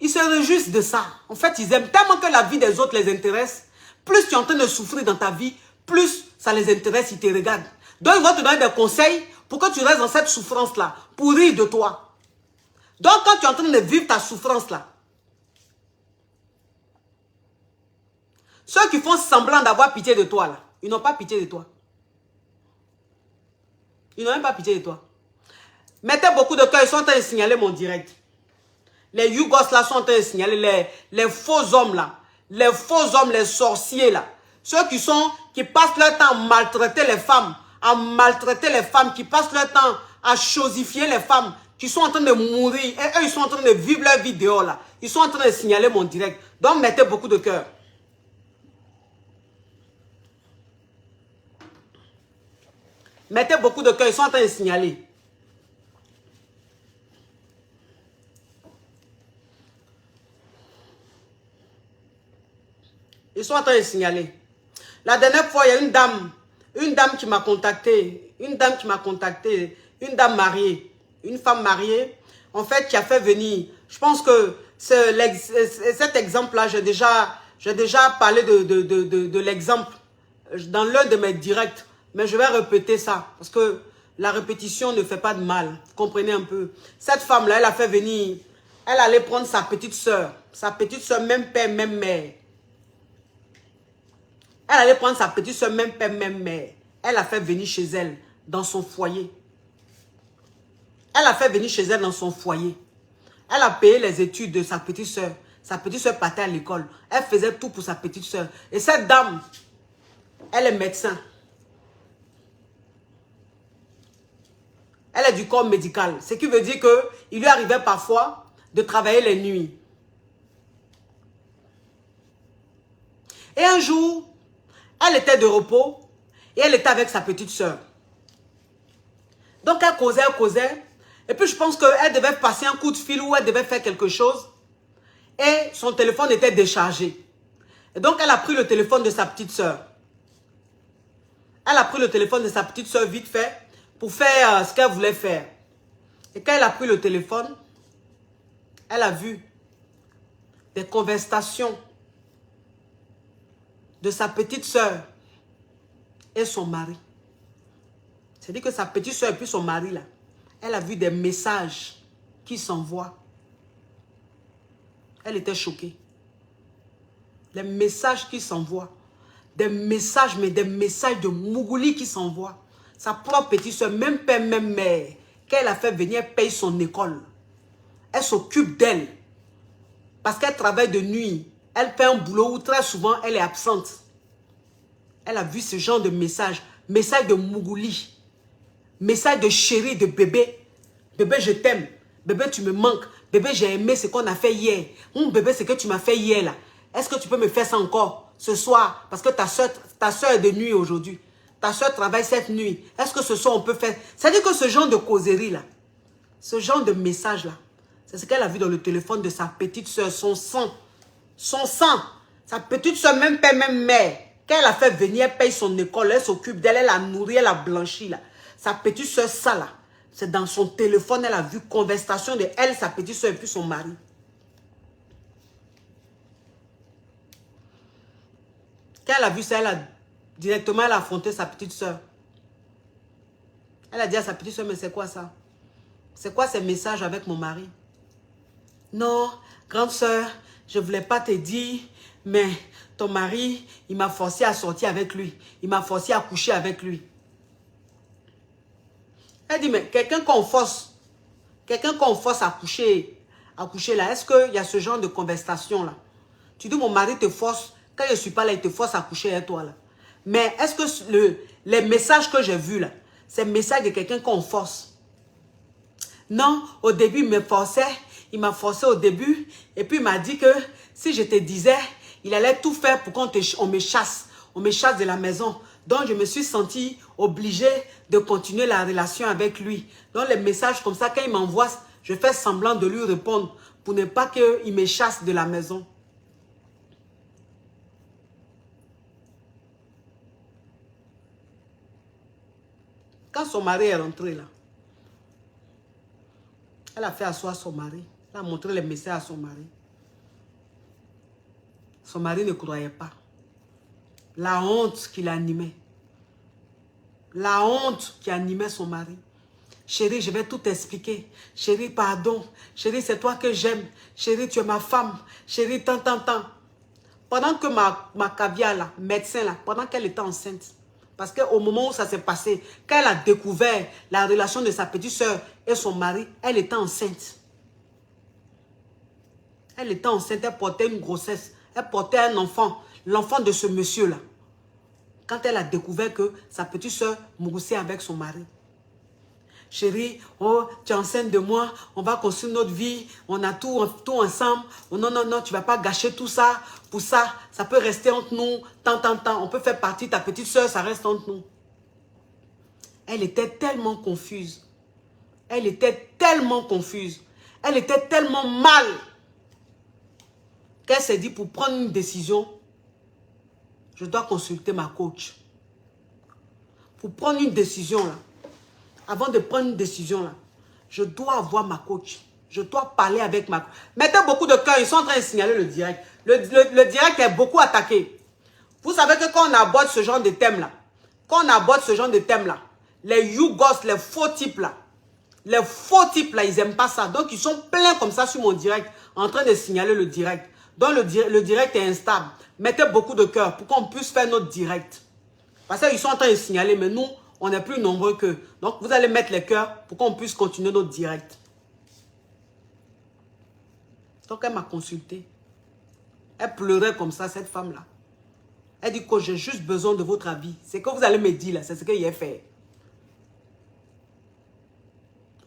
Ils se réjouissent de ça. En fait, ils aiment tellement que la vie des autres les intéresse. Plus tu es en train de souffrir dans ta vie, plus ça les intéresse, ils te regardent. Donc, ils vont te donner des conseils pour que tu restes dans cette souffrance-là, pour rire de toi. Donc, quand tu es en train de vivre ta souffrance-là, ceux qui font semblant d'avoir pitié de toi, là, ils n'ont pas pitié de toi. Ils n'ont même pas pitié de toi. Mettez beaucoup de cœur, ils sont en train de signaler mon direct. Les Yougos là sont en train de signaler les faux hommes là. Les faux hommes, les sorciers là. Ceux qui passent leur temps à maltraiter les femmes. Qui passent leur temps à chosifier les femmes. Qui sont en train de mourir. Et eux, ils sont en train de vivre leur vie dehors là. Ils sont en train de signaler mon direct. Donc, mettez beaucoup de cœur. Mettez beaucoup de cœur. Ils sont en train de signaler. Ils sont en train de signaler. La dernière fois, il y a une dame qui m'a contacté. Une dame mariée. Une femme mariée, en fait, qui a fait venir. Je pense que cet exemple-là, j'ai déjà parlé de l'exemple dans l'un de mes directs. Mais je vais répéter ça, parce que la répétition ne fait pas de mal. Vous comprenez un peu. Cette femme-là, elle a fait venir, elle allait prendre sa petite soeur, même père, même mère. Elle allait prendre sa petite soeur, même père, même mère. Elle a fait venir chez elle, dans son foyer. Elle a fait venir chez elle dans son foyer. Elle a payé les études de sa petite soeur. Sa petite soeur partait à l'école. Elle faisait tout pour sa petite soeur. Et cette dame, elle est médecin. Elle est du corps médical. Ce qui veut dire qu'il lui arrivait parfois de travailler les nuits. Et un jour, elle était de repos et elle était avec sa petite soeur. Donc elle causait. Et puis je pense qu'elle devait passer un coup de fil ou elle devait faire quelque chose. Et son téléphone était déchargé. Et donc elle a pris le téléphone de sa petite soeur. Elle a pris le téléphone de sa petite soeur vite fait pour faire ce qu'elle voulait faire. Et quand elle a pris le téléphone, elle a vu des conversations de sa petite soeur et son mari. C'est-à-dire que sa petite soeur et puis son mari là, elle a vu des messages qui s'envoient. Elle était choquée. Les messages qui s'envoient. Des messages, mais des messages de Mougouli qui s'envoient. Sa propre petite soeur, même père, même mère, qu'elle a fait venir, elle paye son école. Elle s'occupe d'elle. Parce qu'elle travaille de nuit. Elle fait un boulot où très souvent elle est absente. Elle a vu ce genre de messages. Messages de Mougouli. Message de chéri, de bébé. Bébé, je t'aime. Bébé, tu me manques. Bébé, j'ai aimé ce qu'on a fait hier. Bébé, ce que tu m'as fait hier là. Est-ce que tu peux me faire ça encore ce soir? Parce que ta soeur est de nuit aujourd'hui. Ta soeur travaille cette nuit. Est-ce que ce soir on peut faire? C'est-à-dire que ce genre de causerie là, ce genre de message là, c'est ce qu'elle a vu dans le téléphone de sa petite soeur, son sang. Son sang. Sa petite soeur, même père, même mère. Quand elle a fait venir, elle paye son école, elle s'occupe d'elle, elle la nourrit, elle la blanchit là. Sa petite soeur, ça là, c'est dans son téléphone, elle a vu conversation de elle, sa petite soeur et puis son mari. Quand elle a vu ça, directement elle a affronté sa petite soeur. Elle a dit à sa petite soeur, mais c'est quoi ça? C'est quoi ces messages avec mon mari? Non, grande soeur, je ne voulais pas te dire, mais ton mari, il m'a forcé à sortir avec lui. Il m'a forcé à coucher avec lui. Elle dit, mais quelqu'un qu'on force à coucher là, est-ce qu'il y a ce genre de conversation là? Tu dis, mon mari te force, quand je ne suis pas là, il te force à coucher avec toi là. Mais est-ce que les messages que j'ai vus là, c'est le message de quelqu'un qu'on force? Non, au début, il m'a forcé au début, et puis il m'a dit que si je te disais, il allait tout faire pour qu'on me chasse de la maison. Donc, je me suis sentie obligée de continuer la relation avec lui. Donc, les messages comme ça, quand il m'envoie, je fais semblant de lui répondre pour ne pas qu'il me chasse de la maison. Quand son mari est rentré là, elle a fait asseoir son mari. Elle a montré les messages à son mari. Son mari ne croyait pas. La honte qui l'animait. La honte qui animait son mari. Chérie, je vais tout expliquer. Chérie, pardon. Chérie, c'est toi que j'aime. Chérie, tu es ma femme. Chérie, tant. Pendant que ma caviar là, médecin là, pendant qu'elle était enceinte, parce qu'au moment où ça s'est passé, quand elle a découvert la relation de sa petite soeur et son mari, elle était enceinte. Elle était enceinte, elle portait une grossesse. Elle portait un enfant, l'enfant de ce monsieur-là. Quand elle a découvert que sa petite soeur moussait avec son mari. Chérie, oh, tu es enceinte de moi, on va construire notre vie, on a tout ensemble. Oh, non, tu ne vas pas gâcher tout ça. Pour ça, ça peut rester entre nous, tant. On peut faire partie de ta petite soeur, ça reste entre nous. Elle était tellement confuse. Elle était tellement confuse. Elle était tellement mal qu'elle s'est dit, pour prendre une décision, je dois consulter ma coach. Pour prendre une décision, là, avant de prendre une décision, là, je dois avoir ma coach. Je dois parler avec ma coach. Mettez beaucoup de cœur, ils sont en train de signaler le direct. Le direct est beaucoup attaqué. Vous savez que quand on aborde ce genre de thème-là, les yougos, les faux types là, ils n'aiment pas ça. Donc, ils sont pleins comme ça sur mon direct, en train de signaler le direct. Donc, le direct est instable. Mettez beaucoup de cœur pour qu'on puisse faire notre direct. Parce qu'ils sont en train de signaler, mais nous, on est plus nombreux qu'eux. Donc, vous allez mettre les cœurs pour qu'on puisse continuer notre direct. Donc, elle m'a consulté. Elle pleurait comme ça, cette femme-là. Elle dit que j'ai juste besoin de votre avis. C'est que vous allez me dire, là, c'est ce qu'il a fait.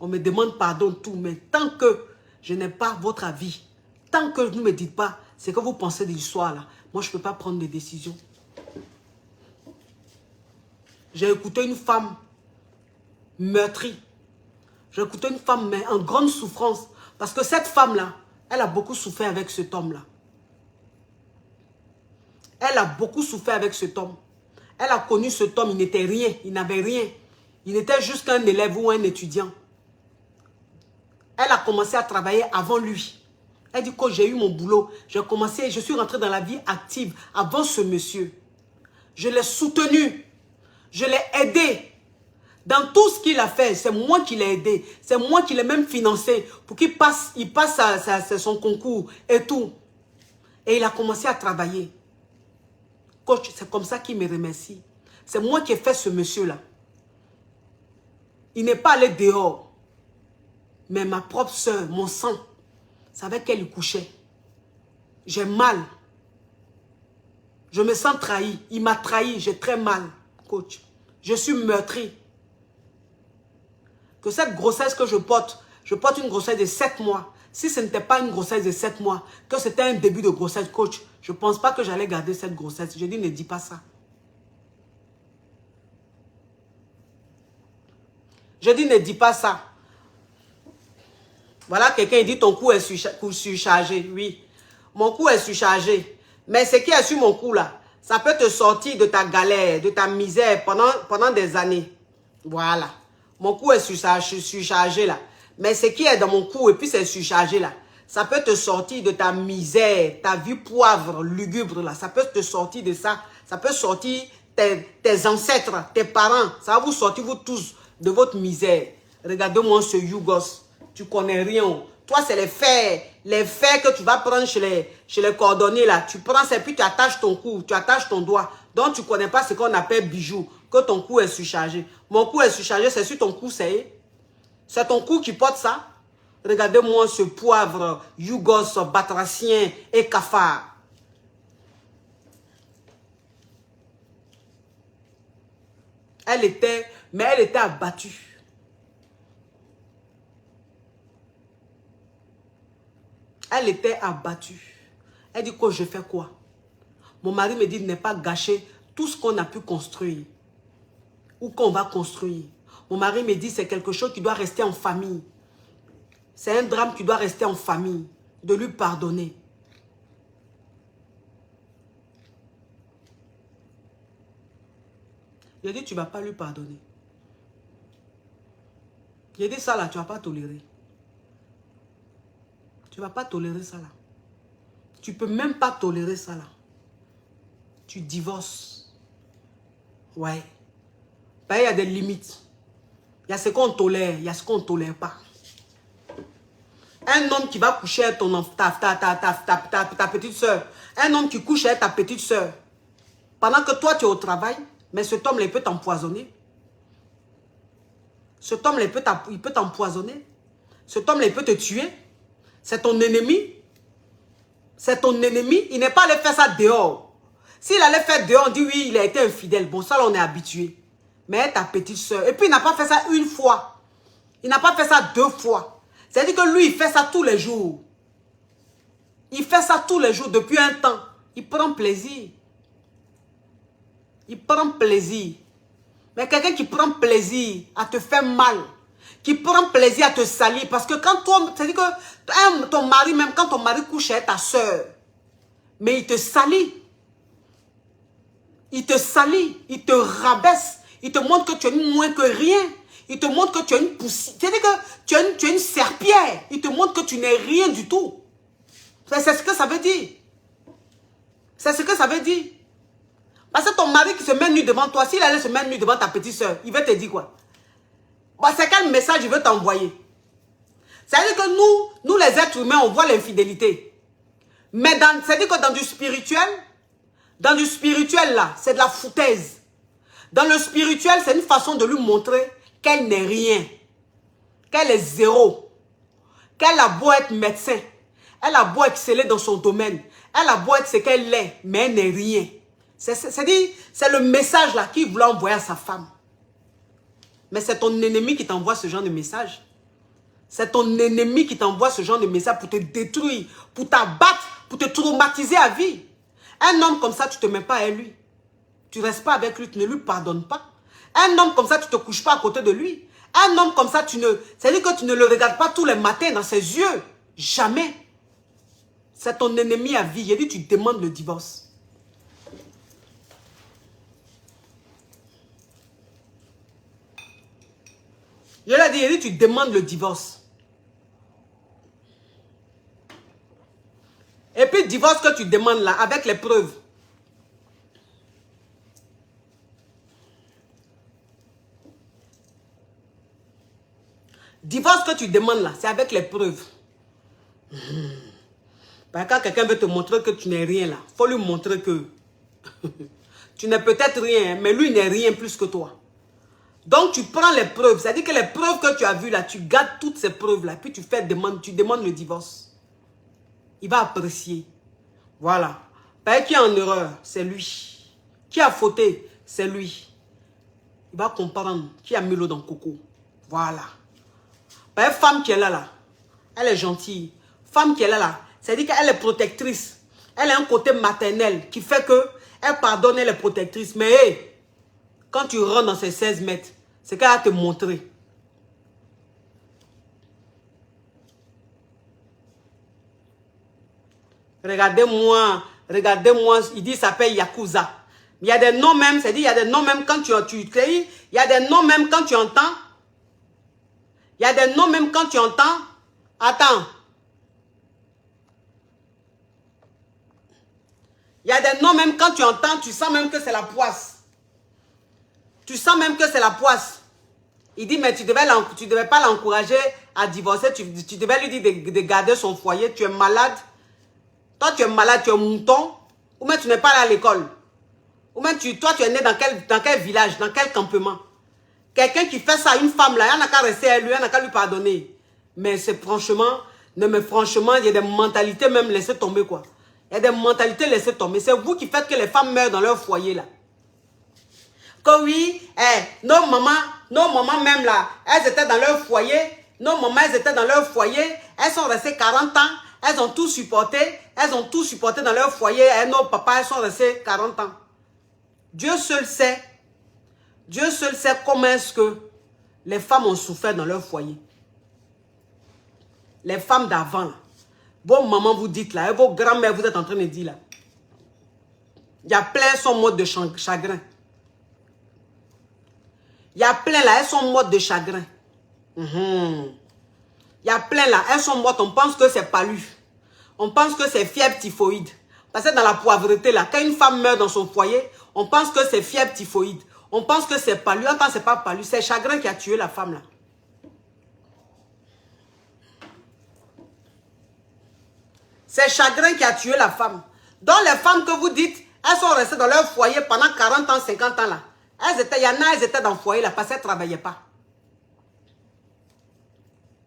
On me demande pardon, tout, mais tant que je n'ai pas votre avis, tant que vous ne me dites pas ce que vous pensez de l'histoire, là, moi, je ne peux pas prendre des décisions. J'ai écouté une femme meurtrie. J'ai écouté une femme mais en grande souffrance. Parce que cette femme-là, elle a beaucoup souffert avec cet homme-là. Elle a beaucoup souffert avec cet homme. Elle a connu cet homme, il n'était rien, il n'avait rien. Il n'était juste qu'un élève ou un étudiant. Elle a commencé à travailler avant lui. Elle dit que j'ai eu mon boulot, je suis rentrée dans la vie active avant ce monsieur. Je l'ai soutenu. Je l'ai aidé. Dans tout ce qu'il a fait, c'est moi qui l'ai aidé. C'est moi qui l'ai même financé pour qu'il passe son concours et tout. Et il a commencé à travailler. Coach, c'est comme ça qu'il me remercie. C'est moi qui ai fait ce monsieur-là. Il n'est pas allé dehors. Mais ma propre soeur, mon sang, c'est avec elle il couchait. J'ai mal. Je me sens trahi. Il m'a trahi. J'ai très mal, coach. Je suis meurtrie. Que cette grossesse que je porte une grossesse de 7 mois. Si ce n'était pas une grossesse de 7 mois, que c'était un début de grossesse, coach, je ne pense pas que j'allais garder cette grossesse. Je dis, ne dis pas ça. Je dis, ne dis pas ça. Voilà, quelqu'un dit, ton cou est surchargé. Oui, mon cou est surchargé. Mais ce qui est sur mon cou là, Ça peut te sortir de ta galère, de ta misère pendant des années. Voilà. Mon cou est surchargé là. Mais ce qui est dans mon cou et puis c'est surchargé là. Ça peut te sortir de ta misère, ta vie poivre, lugubre là. Ça peut te sortir de ça. Ça peut sortir tes ancêtres, tes parents. Ça va vous sortir vous tous de votre misère. Regardez-moi ce Yougos. Tu connais rien. Toi, c'est les fers. Les fers que tu vas prendre chez les cordonniers là. Tu prends ça et puis tu attaches ton cou. Tu attaches ton doigt. Donc, tu ne connais pas ce qu'on appelle bijou. Que ton cou est surchargé. Mon cou est surchargé. C'est sur ton cou, c'est ton cou qui porte ça. Regardez-moi ce poivre, Yougos, batracien et cafard. Elle était abattue. Elle était abattue. Elle dit que je fais quoi? Mon mari me dit de ne pas gâcher tout ce qu'on a pu construire. Ou qu'on va construire. Mon mari me dit c'est quelque chose qui doit rester en famille. C'est un drame qui doit rester en famille. De lui pardonner. J'ai dit tu ne vas pas lui pardonner. J'ai dit ça là, tu ne vas pas tolérer. Tu ne vas pas tolérer ça là. Tu ne peux même pas tolérer ça là. Tu divorces. Ouais. Ben, il y a des limites. Il y a ce qu'on tolère, il y a ce qu'on ne tolère pas. Un homme qui va coucher avec ta petite soeur. Un homme qui couche avec ta petite soeur. Pendant que toi tu es au travail, mais cet homme là, il peut t'empoisonner. Cet homme là, il peut t'empoisonner. Cet homme là, il peut te tuer. C'est ton ennemi. C'est ton ennemi. Il n'est pas allé faire ça dehors. S'il allait faire dehors, on dit oui, il a été infidèle. Bon, ça là, on est habitué. Mais ta petite soeur. Et puis, il n'a pas fait ça une fois. Il n'a pas fait ça deux fois. C'est-à-dire que lui, il fait ça tous les jours. Il fait ça tous les jours depuis un temps. Il prend plaisir. Il prend plaisir. Mais quelqu'un qui prend plaisir à te faire mal, qui prend plaisir à te salir, parce que quand toi, c'est-à-dire que ton mari, même quand ton mari couche avec ta soeur, mais il te salit. Il te salit, il te rabaisse, il te montre que tu es moins que rien. Il te montre que tu es une poussière. C'est-à-dire que tu es une serpillère. Il te montre que tu n'es rien du tout. C'est ce que ça veut dire. C'est ce que ça veut dire. Parce que ton mari qui se met nu devant toi, s'il allait se mettre nu devant ta petite soeur, il veut te dire quoi? Bah, c'est quel message il veut t'envoyer? C'est-à-dire que nous les êtres humains, on voit l'infidélité. Mais c'est-à-dire que dans du spirituel là, c'est de la foutaise. Dans le spirituel, c'est une façon de lui montrer qu'elle n'est rien. Qu'elle est zéro. Qu'elle a beau être médecin. Elle a beau exceller dans son domaine. Elle a beau être ce qu'elle est, mais elle n'est rien. C'est le message là qu'il voulait envoyer à sa femme. Mais c'est ton ennemi qui t'envoie ce genre de message. C'est ton ennemi qui t'envoie ce genre de message pour te détruire, pour t'abattre, pour te traumatiser à vie. Un homme comme ça, tu ne te mets pas à lui. Tu ne restes pas avec lui, tu ne lui pardonnes pas. Un homme comme ça, tu ne te couches pas à côté de lui. Un homme comme ça, c'est-à-dire que tu ne le regardes pas tous les matins dans ses yeux. Jamais. C'est ton ennemi à vie. Il dit, tu demandes le divorce. Je l'ai dit, il dit, tu demandes le divorce. Et puis, divorce que tu demandes là, avec les preuves. Divorce que tu demandes là, c'est avec les preuves. Quand quelqu'un veut te montrer que tu n'es rien là, il faut lui montrer que tu n'es peut-être rien, mais lui n'est rien plus que toi. Donc tu prends les preuves, c'est-à-dire que les preuves que tu as vues là, tu gardes toutes ces preuves là, puis tu demandes le divorce. Il va apprécier. Voilà. Qui est en erreur, c'est lui. Qui a fauté, c'est lui. Il va comprendre qui a mis l'eau dans le coco. Voilà. Femme qui est là, elle est gentille. Femme qui est là, c'est-à-dire qu'elle est protectrice. Elle a un côté maternel qui fait que elle pardonne, elle est protectrice. Mais hey, quand tu rentres dans ces 16 mètres, c'est qu'elle va te montrer. Regardez-moi Regardez-moi, il dit, il s'appelle Yakuza. Il y a des noms même, c'est-à-dire, il y a des noms même quand tu crées, il y a des noms même quand tu entends. Il y a des noms même quand tu entends. Attends. Il y a des noms même quand tu entends, tu sens même que c'est la poisse. Tu sens même que c'est la poisse. Il dit, mais tu devais pas l'encourager à divorcer. Tu devais lui dire de garder son foyer. Tu es malade. Toi, tu es malade, tu es mouton. Ou même tu n'es pas allé à l'école. Ou même toi, tu es né dans quel village, dans quel campement. Quelqu'un qui fait ça à une femme, là, il n'y a qu'à rester à lui, il n'y a qu'à lui pardonner. Mais c'est franchement, il y a des mentalités même laissées tomber, quoi. Il y a des mentalités laissées tomber. C'est vous qui faites que les femmes meurent dans leur foyer, là. Que oui, nos mamans même là, elles étaient dans leur foyer, elles sont restées 40 ans, elles ont tout supporté dans leur foyer, et nos papas, elles sont restés 40 ans. Dieu seul sait comment est-ce que les femmes ont souffert dans leur foyer. Les femmes d'avant, là. Vos mamans vous dites là, et vos grands-mères vous êtes en train de dire là. Il y a plein son mode de chagrin. Il y a plein là, elles sont mortes de chagrin. Il y a plein là, elles sont mortes, on pense que c'est palu. On pense que c'est fièvre typhoïde. Parce que dans la pauvreté là, quand une femme meurt dans son foyer, on pense que c'est fièvre typhoïde. On pense que c'est palu. Attends, c'est pas palu, c'est chagrin qui a tué la femme là. C'est chagrin qui a tué la femme. Donc les femmes que vous dites, elles sont restées dans leur foyer pendant 40 ans, 50 ans là. Il y en a, elles étaient dans le foyer là parce qu'elles ne travaillaient pas.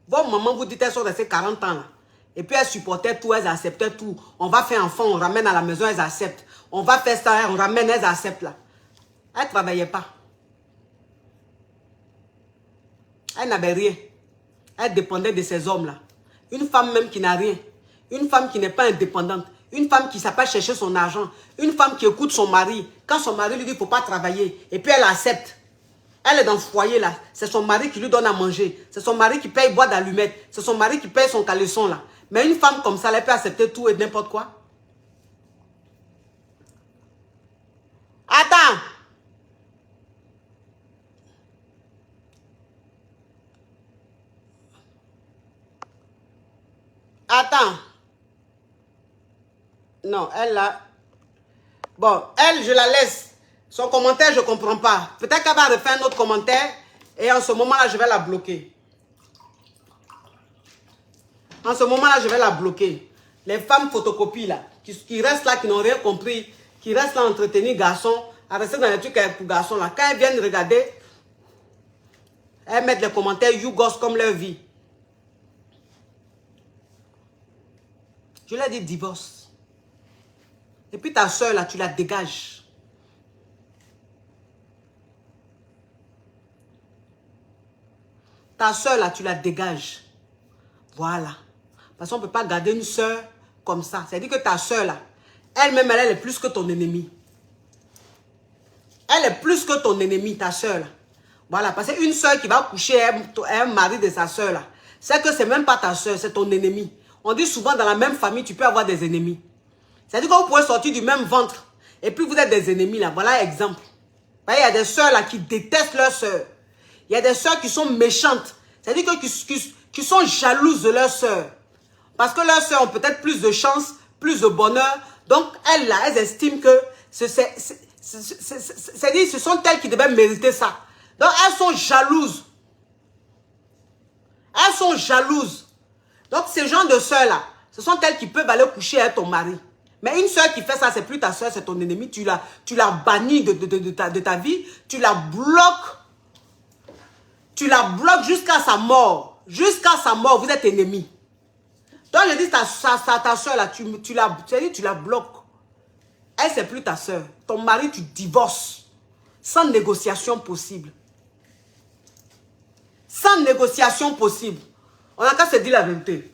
Vos mamans vous dites, elles sont restées 40 ans là. Et puis elles supportaient tout, elles acceptaient tout. On va faire enfant, on ramène à la maison, elles acceptent. On va faire ça, on ramène, elles acceptent là. Elles ne travaillaient pas. Elles n'avaient rien. Elles dépendaient de ces hommes là. Une femme même qui n'a rien. Une femme qui n'est pas indépendante. Une femme qui ne sait pas chercher son argent. Une femme qui écoute son mari. Quand son mari lui dit qu'il ne faut pas travailler. Et puis elle accepte. Elle est dans le foyer là. C'est son mari qui lui donne à manger. C'est son mari qui paye boîte d'allumettes. C'est son mari qui paye son caleçon là. Mais une femme comme ça, elle peut accepter tout et n'importe quoi. Attends. Attends. Non, elle là. Bon, elle, je la laisse. Son commentaire, je ne comprends pas. Peut-être qu'elle va refaire un autre commentaire. Et en ce moment-là, je vais la bloquer. En ce moment-là, je vais la bloquer. Les femmes photocopies là, qui restent là, qui n'ont rien compris, qui restent là à entretenir garçons, à rester dans les trucs pour garçons là. Quand elles viennent regarder, elles mettent les commentaires YouGos comme leur vie. Je leur dis divorce. Et puis ta soeur là, tu la dégages. Ta soeur là, tu la dégages. Voilà. Parce qu'on ne peut pas garder une soeur comme ça. C'est-à-dire que ta soeur là, elle-même, elle est plus que ton ennemi. Elle est plus que ton ennemi, ta soeur là. Voilà. Parce qu'une soeur qui va coucher un mari de sa soeur là, c'est que c'est même pas ta soeur, c'est ton ennemi. On dit souvent dans la même famille, tu peux avoir des ennemis. C'est-à-dire que vous pouvez sortir du même ventre. Et puis vous êtes des ennemis là. Voilà exemple. Vous voyez, il y a des soeurs là qui détestent leurs soeurs. Il y a des soeurs qui sont méchantes. C'est-à-dire qui sont jalouses de leurs soeurs. Parce que leurs soeurs ont peut-être plus de chance, plus de bonheur. Donc elles là, elles estiment que c'est-à-dire ce sont elles qui devaient mériter ça. Donc elles sont jalouses. Elles sont jalouses. Donc ces gens de soeurs là, ce sont elles qui peuvent aller coucher avec ton mari. Mais une soeur qui fait ça, c'est plus ta soeur, c'est ton ennemi. Tu la bannis de ta vie. Tu la bloques. Tu la bloques jusqu'à sa mort. Jusqu'à sa mort, vous êtes ennemis. Donc je dis ta soeur là, tu la bloques. Elle, c'est plus ta soeur. Ton mari, tu divorces. Sans négociation possible. Sans négociation possible. On n'a qu'à se dire la vérité.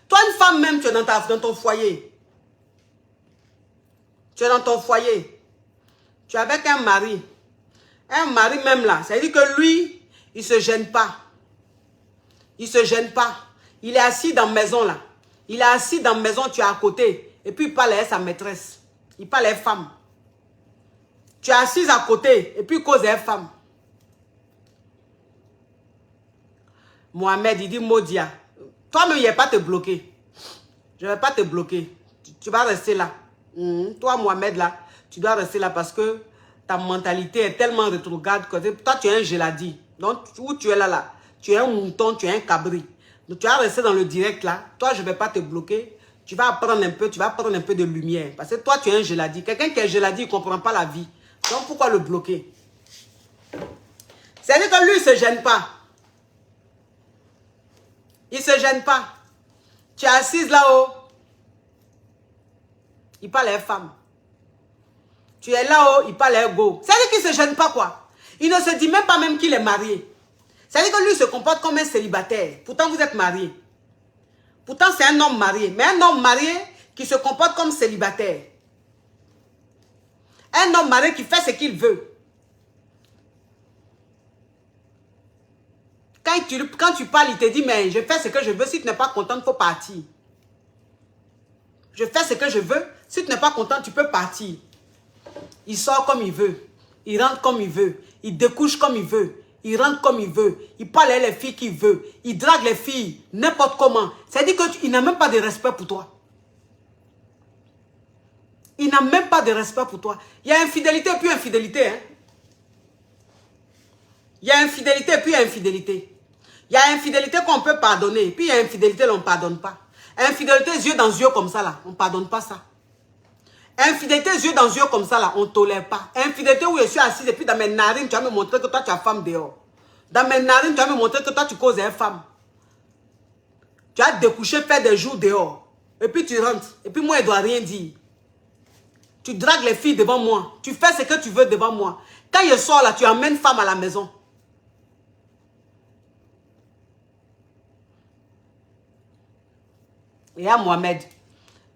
Toi, une femme même, tu es dans ton foyer. Tu es dans ton foyer. Tu es avec un mari. Un mari même là. Ça veut dire que lui, il ne se gêne pas. Il ne se gêne pas. Il est assis dans la maison là. Il est assis dans la maison, tu es à côté. Et puis il parle à sa maîtresse. Il parle à femme. Tu es assise à côté. Et puis il cause à femme. Mohamed, il dit Modia. Toi-même, il ne va pas te bloquer. Je ne vais pas te bloquer. Tu vas rester là. Toi, Mohamed, là, tu dois rester là parce que ta mentalité est tellement rétrograde que toi, tu es un geladi. Donc, où tu es là, tu es un mouton, tu es un cabri. Donc, tu vas rester dans le direct là. Toi, je ne vais pas te bloquer. Tu vas apprendre un peu, tu vas prendre un peu de lumière. Parce que toi, tu es un geladi. Quelqu'un qui est geladi, il ne comprend pas la vie. Donc, pourquoi le bloquer? C'est-à-dire que lui, il ne se gêne pas. Il ne se gêne pas. Tu es assise là-haut. Il parle à une femme. Tu es là-haut, il parle à un go. C'est-à-dire qu'il ne se gêne pas, quoi. Il ne se dit même pas même qu'il est marié. C'est-à-dire que lui se comporte comme un célibataire. Pourtant, vous êtes marié. Pourtant, c'est un homme marié. Mais un homme marié qui se comporte comme célibataire. Un homme marié qui fait ce qu'il veut. Quand tu parles, il te dit, mais je fais ce que je veux. Si tu n'es pas content, il faut partir. Je fais ce que je veux. Si tu n'es pas content, tu peux partir. Il sort comme il veut. Il rentre comme il veut. Il découche comme il veut. Il rentre comme il veut. Il parle à les filles qu'il veut. Il drague les filles n'importe comment. C'est-à-dire qu'il n'a même pas de respect pour toi. Il n'a même pas de respect pour toi. Il y a infidélité et puis infidélité. Hein? Il y a infidélité et puis infidélité. Il y a infidélité qu'on peut pardonner. Puis il y a infidélité, on ne pardonne pas. Infidélité, yeux dans yeux comme ça, là, on ne pardonne pas ça. Infidélité, yeux dans yeux comme ça, là, on ne tolère pas. Infidélité où je suis assise et puis dans mes narines, tu vas me montrer que toi, tu as femme dehors. Dans mes narines, tu vas me montrer que toi, tu causes une femme. Tu as découché, faire des jours dehors. Et puis tu rentres. Et puis moi, je ne dois rien dire. Tu dragues les filles devant moi. Tu fais ce que tu veux devant moi. Quand je sors là, tu emmènes femme à la maison. Et à Mohamed,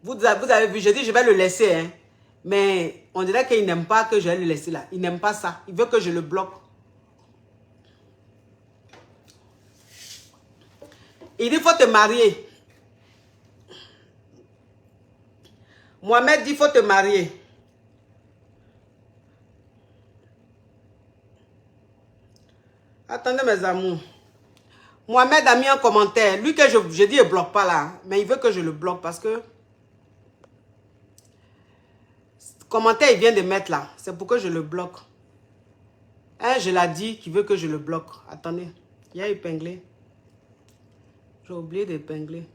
vous avez vu, je dis je vais le laisser, hein. Mais on dirait qu'il n'aime pas que je vais le laisser là. Il n'aime pas ça. Il veut que je le bloque. Il dit il faut te marier. Mohamed dit il faut te marier. Attendez mes amours. Mohamed a mis un commentaire. Lui que je dis il ne bloque pas là. Mais il veut que je le bloque parce que... Commentaire il vient de mettre là. C'est pour que je le bloque. Hein, je l'ai dit qu'il veut que je le bloque. Attendez. Il y a épinglé. J'ai oublié d'épingler.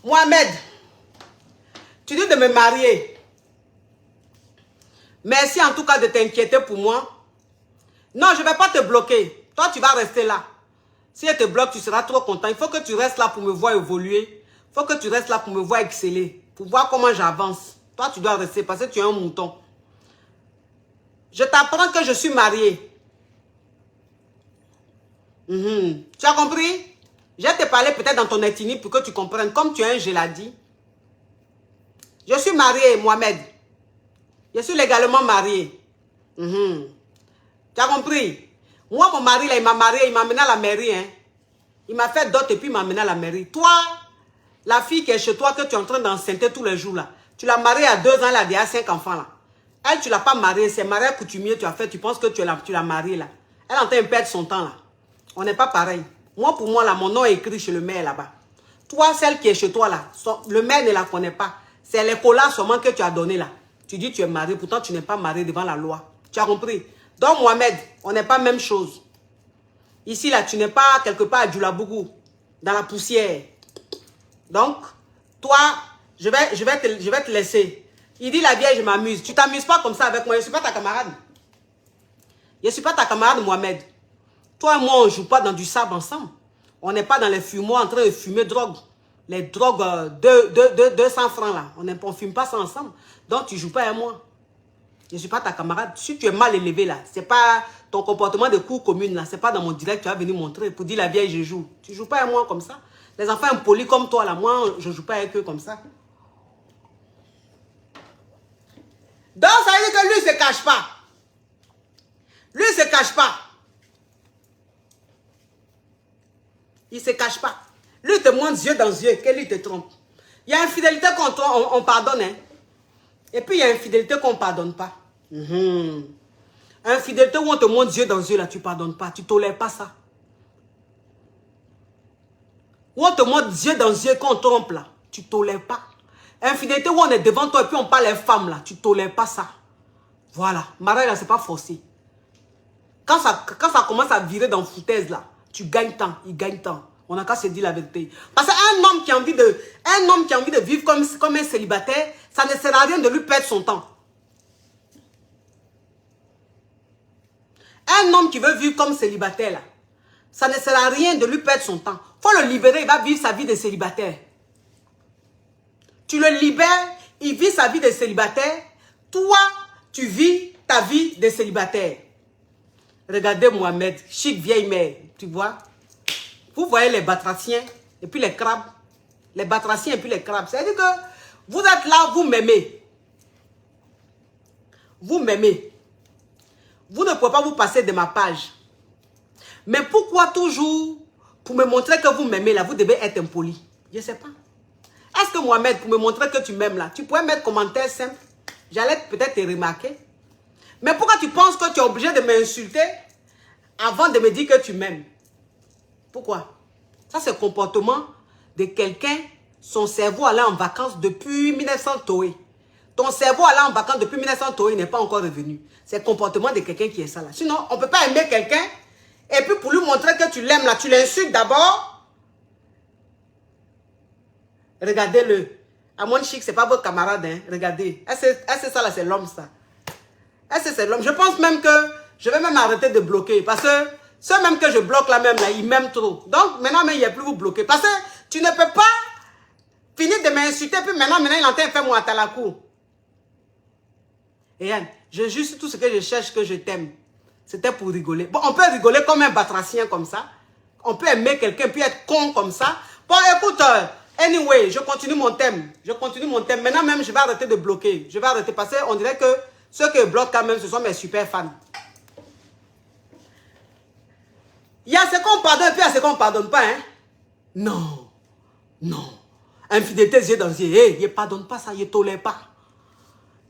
Mohamed. Tu dis de me marier. Merci en tout cas de t'inquiéter pour moi. Non, je ne vais pas te bloquer. Toi, tu vas rester là. Si je te bloque, tu seras trop content. Il faut que tu restes là pour me voir évoluer. Il faut que tu restes là pour me voir exceller. Pour voir comment j'avance. Toi, tu dois rester parce que tu es un mouton. Je t'apprends que je suis mariée. Tu as compris? Je vais te parler peut-être dans ton ethnie pour que tu comprennes. Comme tu es un geladi. Je suis mariée, Mohamed. Je suis légalement mariée. Tu as compris? Moi, mon mari, là, il m'a marié, il m'a amené à la mairie. Hein. Il m'a fait dot et puis il m'a amené à la mairie. Toi, la fille qui est chez toi, que tu es en train d'enceinte tous les jours, là, tu l'as mariée à 2 ans, là, il y a 5 enfants, là. Elle, tu ne l'as pas mariée, c'est mariage coutumier, tu as fait, tu penses que tu l'as mariée, là. Elle est en train de perdre son temps, là. On n'est pas pareil. Moi, pour moi, là, mon nom est écrit chez le maire, là-bas. Toi, celle qui est chez toi, là, le maire ne la connaît pas. C'est les colas seulement que tu as donné, là. Tu dis tu es marié, pourtant tu n'es pas marié devant la loi. Tu as compris? Donc, Mohamed, on n'est pas même chose. Ici, là, tu n'es pas quelque part à Djoulabougou, dans la poussière. Donc, toi, je vais te laisser. Il dit la vieille, je m'amuse. Tu t'amuses pas comme ça avec moi. Je ne suis pas ta camarade. Je ne suis pas ta camarade, Mohamed. Toi et moi, on ne joue pas dans du sable ensemble. On n'est pas dans les fumoirs en train de fumer drogue. Les drogues 200 francs, là. On ne fume pas ça ensemble. Donc, tu ne joues pas avec moi. Je ne suis pas ta camarade. Si tu es mal élevé, là, ce n'est pas ton comportement de cour commune, là. Ce n'est pas dans mon direct, tu vas venir montrer pour dire la vieille, je joue. Tu ne joues pas avec moi comme ça. Les enfants impolis comme toi, là, moi, je ne joue pas avec eux comme ça. Donc, ça veut dire que lui, il ne se cache pas. Lui, il ne se cache pas. Il ne se cache pas. Lui te montre yeux dans yeux que lui te trompe. Il y a infidélité on pardonne. Hein? Et puis il y a infidélité qu'on ne pardonne pas. Infidélité où on te montre yeux dans yeux, là, tu ne pardonnes pas. Tu ne tolères pas ça. Où on te montre yeux dans yeux qu'on trompe, là, tu ne tolères pas. Infidélité où on est devant toi et puis on parle les femmes, là, tu ne tolères pas ça. Voilà. Mariage, là, ce n'est pas forcé. Quand ça commence à virer dans foutaise, là, tu gagnes temps, il gagne temps. On n'a qu'à se dire la vérité. Parce qu'un homme qui a envie de vivre comme un célibataire, ça ne sert à rien de lui perdre son temps. Un homme qui veut vivre comme célibataire, là, ça ne sert à rien de lui perdre son temps. Il faut le libérer, il va vivre sa vie de célibataire. Tu le libères, il vit sa vie de célibataire. Toi, tu vis ta vie de célibataire. Regardez Mohamed, chic vieille mère, tu vois. Vous voyez les batraciens et puis les crabes. Les batraciens et puis les crabes. C'est-à-dire que vous êtes là, vous m'aimez. Vous m'aimez. Vous ne pouvez pas vous passer de ma page. Mais pourquoi toujours, pour me montrer que vous m'aimez là, vous devez être impoli? Je ne sais pas. Est-ce que Mohamed, pour me montrer que tu m'aimes là, tu pourrais mettre commentaire simple? J'allais peut-être te remarquer. Mais pourquoi tu penses que tu es obligé de m'insulter avant de me dire que tu m'aimes? Pourquoi? Ça, c'est le comportement de quelqu'un, son cerveau allait en vacances depuis 1900 Toé. Ton cerveau allait en vacances depuis 1900 Toé, il n'est pas encore revenu. C'est le comportement de quelqu'un qui est ça là. Sinon, on ne peut pas aimer quelqu'un et puis pour lui montrer que tu l'aimes là, tu l'insultes d'abord. Regardez-le. Amon Chic, ce n'est pas votre camarade. Hein? Regardez. Est-ce que ça là, c'est l'homme ça? Est-ce que c'est l'homme? Je pense même que je vais même arrêter de bloquer parce que ceux même que je bloque là même, là, ils m'aiment trop. Donc, maintenant, même, il n'y a plus vous bloquer. Parce que tu ne peux pas finir de m'insulter, puis maintenant, il est en train de faire mon atalakou. Et Yann, je juste tout ce que je cherche, que je t'aime. C'était pour rigoler. Bon, on peut rigoler comme un batracien comme ça. On peut aimer quelqu'un, puis être con comme ça. Bon, écoute, anyway, je continue mon thème. Je continue mon thème. Maintenant, même, je vais arrêter de bloquer. Je vais arrêter parce qu'on dirait que ceux qui bloquent quand même, ce sont mes super fans. Il y a ce qu'on pardonne et puis il y a ce qu'on ne pardonne pas. Hein? Non. Non. Infidélité, yeux dans yeux. Hey, il ne pardonne pas ça, il ne tolère pas.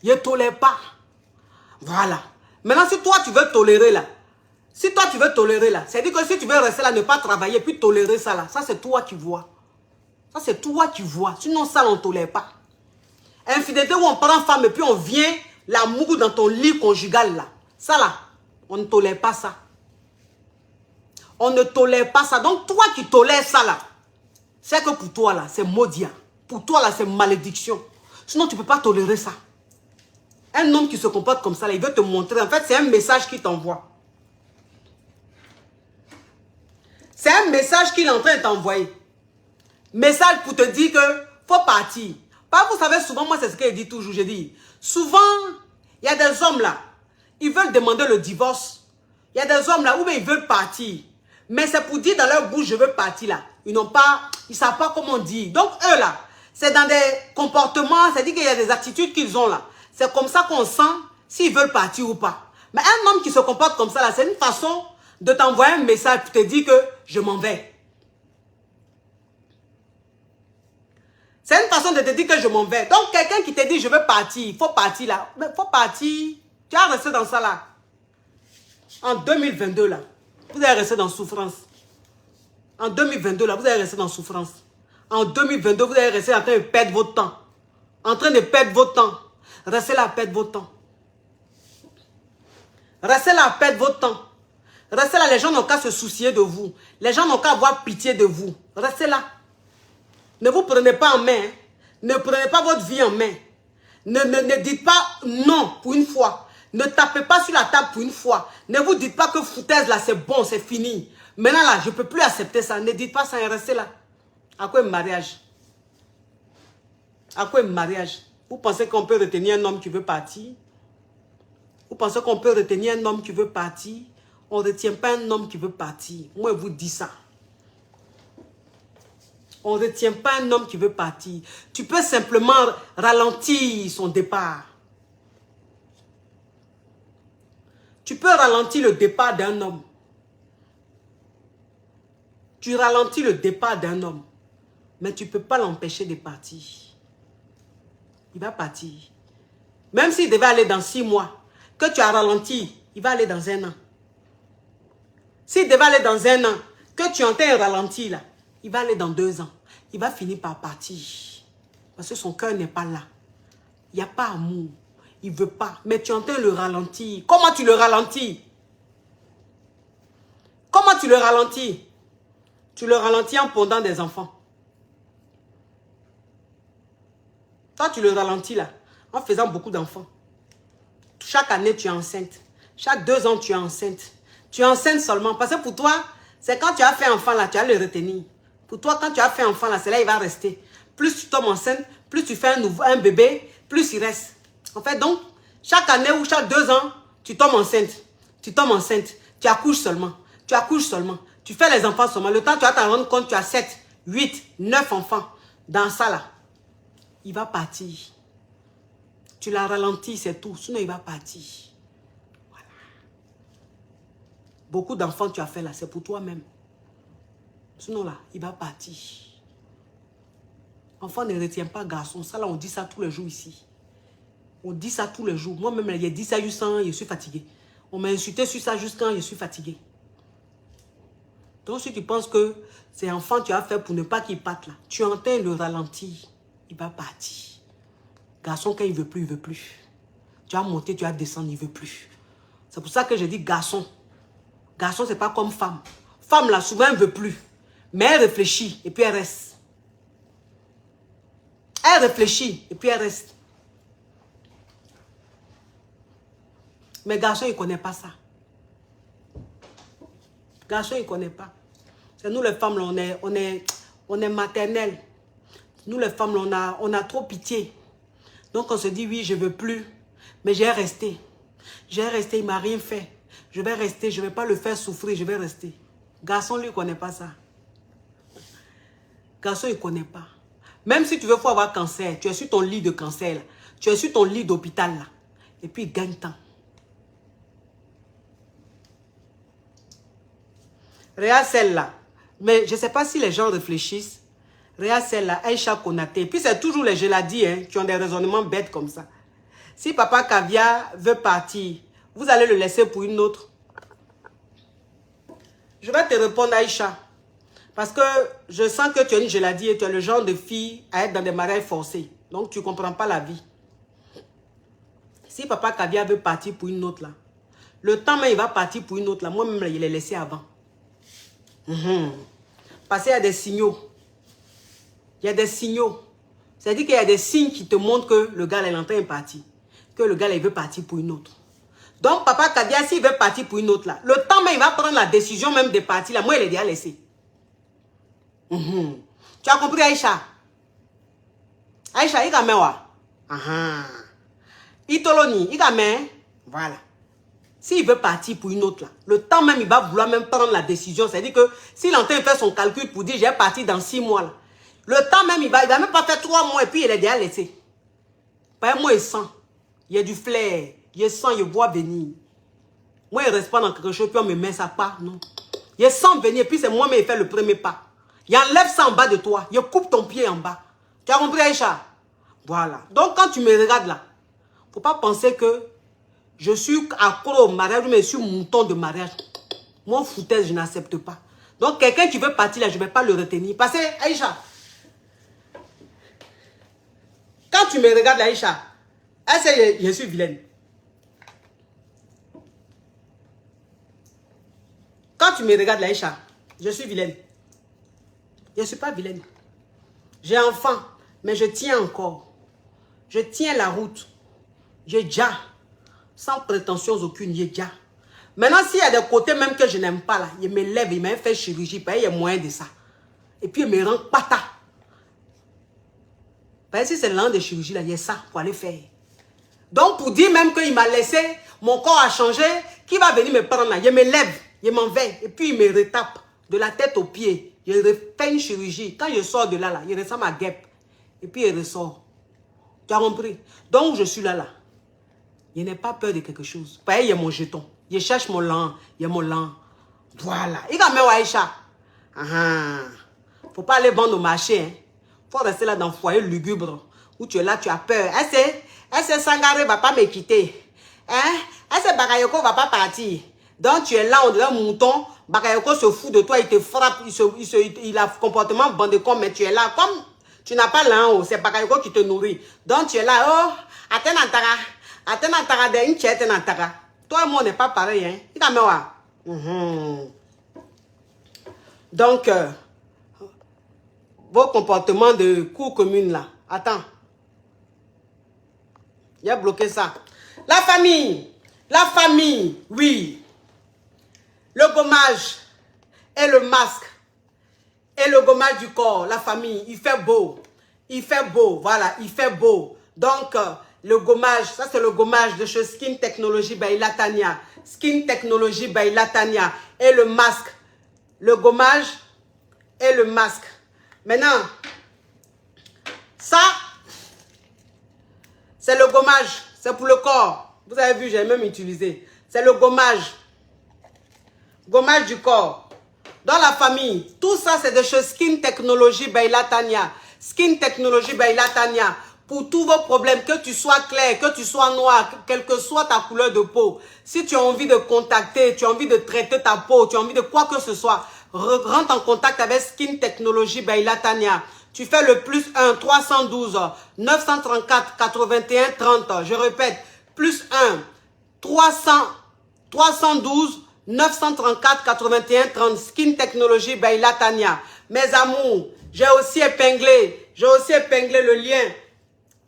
Il ne tolère pas. Voilà. Maintenant, si toi, tu veux tolérer là, c'est-à-dire que si tu veux rester là, ne pas travailler, puis tolérer ça là, ça c'est toi qui vois. Ça c'est toi qui vois. Sinon, ça, on ne tolère pas. Infidélité où on prend femme et puis on vient l'amour dans ton lit conjugal là. Ça là, on ne tolère pas ça. On ne tolère pas ça. Donc, toi qui tolères ça là, c'est que pour toi là, c'est maudit. Pour toi là, c'est malédiction. Sinon, tu ne peux pas tolérer ça. Un homme qui se comporte comme ça, là, il veut te montrer. En fait, c'est un message qu'il t'envoie. C'est un message qu'il est en train de t'envoyer. Message pour te dire que faut partir. Pas vous savez, souvent, moi, c'est ce qu'il dit toujours. Je dis, souvent, il y a des hommes là, ils veulent demander le divorce. Il y a des hommes là où ils veulent partir. Mais c'est pour dire dans leur bouche, je veux partir là. Ils n'ont pas, ils ne savent pas comment dire. Donc eux là, c'est dans des comportements, c'est-à-dire qu'il y a des attitudes qu'ils ont là. C'est comme ça qu'on sent s'ils veulent partir ou pas. Mais un homme qui se comporte comme ça là, c'est une façon de t'envoyer un message pour te dire que je m'en vais. C'est une façon de te dire que je m'en vais. Donc quelqu'un qui te dit je veux partir, il faut partir là. Mais il faut partir, tu vas rester dans ça là. En 2022 là. Vous allez rester dans souffrance. En 2022, là, vous allez rester dans souffrance. En 2022, vous allez rester en train de perdre votre temps. En train de perdre votre temps. Restez là à perdre votre temps. Restez là à perdre votre temps. Restez là, les gens n'ont qu'à se soucier de vous. Les gens n'ont qu'à avoir pitié de vous. Restez là. Ne vous prenez pas en main. Hein. Ne prenez pas votre vie en main. Ne dites pas non pour une fois. Ne tapez pas sur la table pour une fois. Ne vous dites pas que foutaise là c'est bon, c'est fini. Maintenant là, je ne peux plus accepter ça. Ne dites pas ça et restez là. À quoi un mariage? À quoi un mariage? Vous pensez qu'on peut retenir un homme qui veut partir? Vous pensez qu'on peut retenir un homme qui veut partir? On ne retient pas un homme qui veut partir. Moi, je vous dis ça. On ne retient pas un homme qui veut partir. Tu peux simplement ralentir son départ. Tu peux ralentir le départ d'un homme. Tu ralentis le départ d'un homme. Mais tu ne peux pas l'empêcher de partir. Il va partir. Même s'il devait aller dans 6 mois, que tu as ralenti, il va aller dans 1 an. S'il devait aller dans 1 an, que tu entends un ralenti là, il va aller dans 2 ans. Il va finir par partir. Parce que son cœur n'est pas là. Il n'y a pas amour. Il ne veut pas. Mais tu entends le ralentir. Comment tu le ralentis? Comment tu le ralentis? Tu le ralentis en pondant des enfants. Toi, tu le ralentis là, en faisant beaucoup d'enfants. Chaque année, tu es enceinte. Chaque 2 ans, tu es enceinte. Tu es enceinte seulement. Parce que pour toi, c'est quand tu as fait enfant là, tu vas le retenir. Pour toi, quand tu as fait enfant là, c'est là il va rester. Plus tu tombes enceinte, plus tu fais un bébé, plus il reste. En fait, donc, chaque année ou chaque 2 ans, tu tombes enceinte. Tu tombes enceinte. Tu accouches seulement. Tu accouches seulement. Tu fais les enfants seulement. Le temps, tu vas t'en rendre compte, tu as 7, 8, 9 enfants dans ça là. Il va partir. Tu l'as ralenti, c'est tout. Sinon, il va partir. Voilà. Beaucoup d'enfants tu as fait là, c'est pour toi-même. Sinon là, il va partir. Enfant ne retient pas garçon. Ça là, on dit ça tous les jours ici. On dit ça tous les jours. Moi-même, il y a 10 à 800, je suis fatigué. On m'a insulté sur ça jusqu'à je suis fatigué. Donc, si tu penses que c'est enfant tu as fait pour ne pas qu'il parte là, tu entends le ralentir. Il va partir. Garçon, quand il ne veut plus, il ne veut plus. Tu as monté, tu as descendu, il ne veut plus. C'est pour ça que je dis garçon. Garçon, ce n'est pas comme femme. Femme, là, souvent, elle ne veut plus. Mais elle réfléchit et puis elle reste. Elle réfléchit et puis elle reste. Mais garçon, il ne connaît pas ça. Garçon, il ne connaît pas. C'est nous les femmes, là, on est maternelles. Nous les femmes, là, on a trop pitié. Donc on se dit, oui, je ne veux plus. Mais j'ai resté. J'ai resté, il ne m'a rien fait. Je vais rester, je ne vais pas le faire souffrir, je vais rester. Garçon, lui, il ne connaît pas ça. Garçon, il ne connaît pas. Même si tu veux faut avoir cancer, tu es sur ton lit de cancer, là. Tu es sur ton lit d'hôpital, là. Et puis, il gagne temps. Regarde celle-là. Mais je ne sais pas si les gens réfléchissent. Regarde celle-là, Aïcha Konaté. Puis c'est toujours les geladies hein, qui ont des raisonnements bêtes comme ça. Si Papa Kavia veut partir, vous allez le laisser pour une autre. Je vais te répondre Aïcha. Parce que je sens que tu es une geladie et tu es le genre de fille à être dans des mariages forcés. Donc tu ne comprends pas la vie. Si Papa Kavia veut partir pour une autre là, le temps même il va partir pour une autre là, moi-même il l'ai laissé avant. Parce qu'il y a des signaux. Il y a des signaux. C'est-à-dire qu'il y a des signes qui te montrent que le gars est en train de partir. Que le gars il veut partir pour une autre. Donc Papa Kavia, s'il veut partir pour une autre là, le temps même il va prendre la décision même de partir là, moi il est déjà laissé. Tu as compris Aïcha? Aïcha, il a mis quoi? Itoloni, il a mis. Voilà. S'il veut partir pour une autre là, le temps même il va vouloir même prendre la décision. C'est-à-dire que s'il est en train de faire son calcul pour dire j'ai parti dans 6 mois là, le temps même il va même pas faire 3 mois et puis il est déjà laissé. Par moi il sent. Il y a du flair. Il sent, il voit venir. Moi il reste pas dans quelque chose puis on me met ça pas. Non. Il sent venir puis c'est moi mais il fait le premier pas. Il enlève ça en bas de toi. Il coupe ton pied en bas. Tu as compris Aïcha? Voilà. Donc quand tu me regardes là, faut pas penser que je suis accro au mariage, mais je suis mouton de mariage. Mon foutaise, je n'accepte pas. Donc, quelqu'un qui veut partir là, je ne vais pas le retenir. Parce que, Aïcha, quand tu me regardes, Aïcha, est-ce que je suis vilaine? Quand tu me regardes, Aïcha, je suis vilaine. Je ne suis pas vilaine. J'ai un enfant, mais je tiens encore. Je tiens la route. J'ai déjà. Sans prétention aucune, il y a déjà. Maintenant, s'il y a des côtés même que je n'aime pas, là, il me lève, il m'a fait chirurgie, il y a moyen de ça. Et puis, il me rend pata. Parce que si c'est le lent de chirurgie, là, il y a ça pour aller faire. Donc, pour dire même qu'il m'a laissé, mon corps a changé, qui va venir me prendre là? Il me lève, il m'en va, et puis il me retape de la tête aux pieds. Il refait une chirurgie. Quand je sors de là, là, il ressent ma guêpe. Et puis, il ressort. Tu as compris? Donc, je suis là, là. Je n'ai pas peur de quelque chose. Pareil, il y a mon jeton. Je cherche mon lent. Il y a mon lent. Voilà. Il va me Aïcha. Faut pas aller vendre au marché. Hein. faut rester là dans le foyer lugubre, où tu es là, tu as peur. Est-ce Sangaré va pas me quitter? Hein? Est-ce Bakayoko va pas partir? Donc tu es là, on dirait un mouton, Bakayoko se fout de toi, il te frappe, il a un comportement bandecon, mais tu es là, comme tu n'as pas là en haut, c'est Bakayoko qui te nourrit. Donc tu es là, oh, Attenantara de une chette Nantara. Toi et moi, on n'est pas pareil, hein? Donc, vos comportements de cour commune là. Attends. Il a bloqué ça. La famille, oui. Le gommage et le masque et le gommage du corps, la famille, il fait beau. Il fait beau, voilà, il fait beau. Donc, le gommage, ça c'est le gommage de chez Skin Technology by Latania. Skin Technology by Latania. Et le masque. Le gommage et le masque. Maintenant, ça, c'est le gommage. C'est pour le corps. Vous avez vu, j'ai même utilisé. C'est le gommage. Gommage du corps. Dans la famille, tout ça c'est de chez Skin Technology by Latania. Skin Technology by Latania. Pour tous vos problèmes, que tu sois clair, que tu sois noir, quelle que soit ta couleur de peau. Si tu as envie de contacter, tu as envie de traiter ta peau, tu as envie de quoi que ce soit, rentre en contact avec Skin Technology by Latania. Tu fais le +1 312 934 81 30. Je répète, +1 312 934 81 30. Skin Technology by Latania. Mes amours, j'ai aussi épinglé le lien.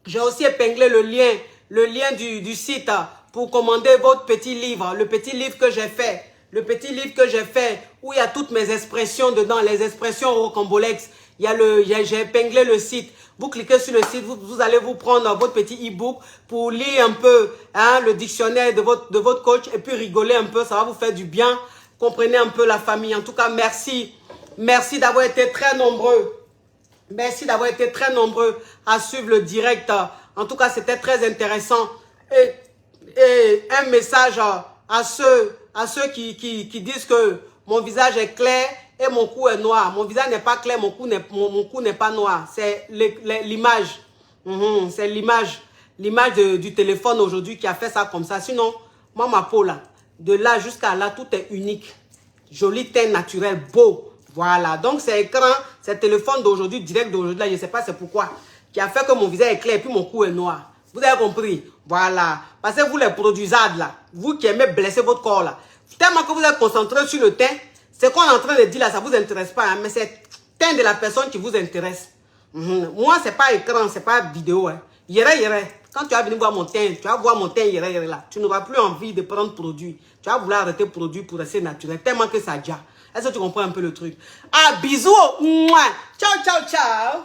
J'ai aussi épinglé le lien du site pour commander votre petit livre, le petit livre que j'ai fait. Le petit livre que j'ai fait où il y a toutes mes expressions dedans, les expressions rocambolesques. J'ai épinglé le site. Vous cliquez sur le site, vous allez vous prendre votre petit e-book pour lire un peu le dictionnaire de votre coach et puis rigoler un peu, ça va vous faire du bien. Comprenez un peu la famille. En tout cas, merci. Merci d'avoir été très nombreux. Merci d'avoir été très nombreux à suivre le direct. En tout cas, c'était très intéressant. Et un message à ceux qui disent que mon visage est clair et mon cou est noir. Mon visage n'est pas clair, mon cou n'est pas noir. C'est l'image. C'est l'image du téléphone aujourd'hui qui a fait ça comme ça. Sinon, moi, ma peau là, de là jusqu'à là, tout est unique. Joli teint naturel, beau. Voilà, donc c'est écran, c'est téléphone d'aujourd'hui, direct d'aujourd'hui, là, je ne sais pas c'est pourquoi, qui a fait que mon visage est clair et puis mon cou est noir. Vous avez compris? Voilà. Parce que vous les produisades là, vous qui aimez blesser votre corps là, tellement que vous êtes concentré sur le teint, c'est qu'on est en train de dire là, ça ne vous intéresse pas, hein, mais c'est le teint de la personne qui vous intéresse. Moi, ce n'est pas écran, ce n'est pas vidéo. Hein. Quand tu vas venir voir mon teint, tu vas voir mon teint là, tu n'auras plus envie de prendre produit. Tu vas vouloir arrêter produit pour rester naturel, tellement que ça déjà. Est-ce que tu comprends un peu le truc? Ah, bisous! Ciao, ciao, ciao!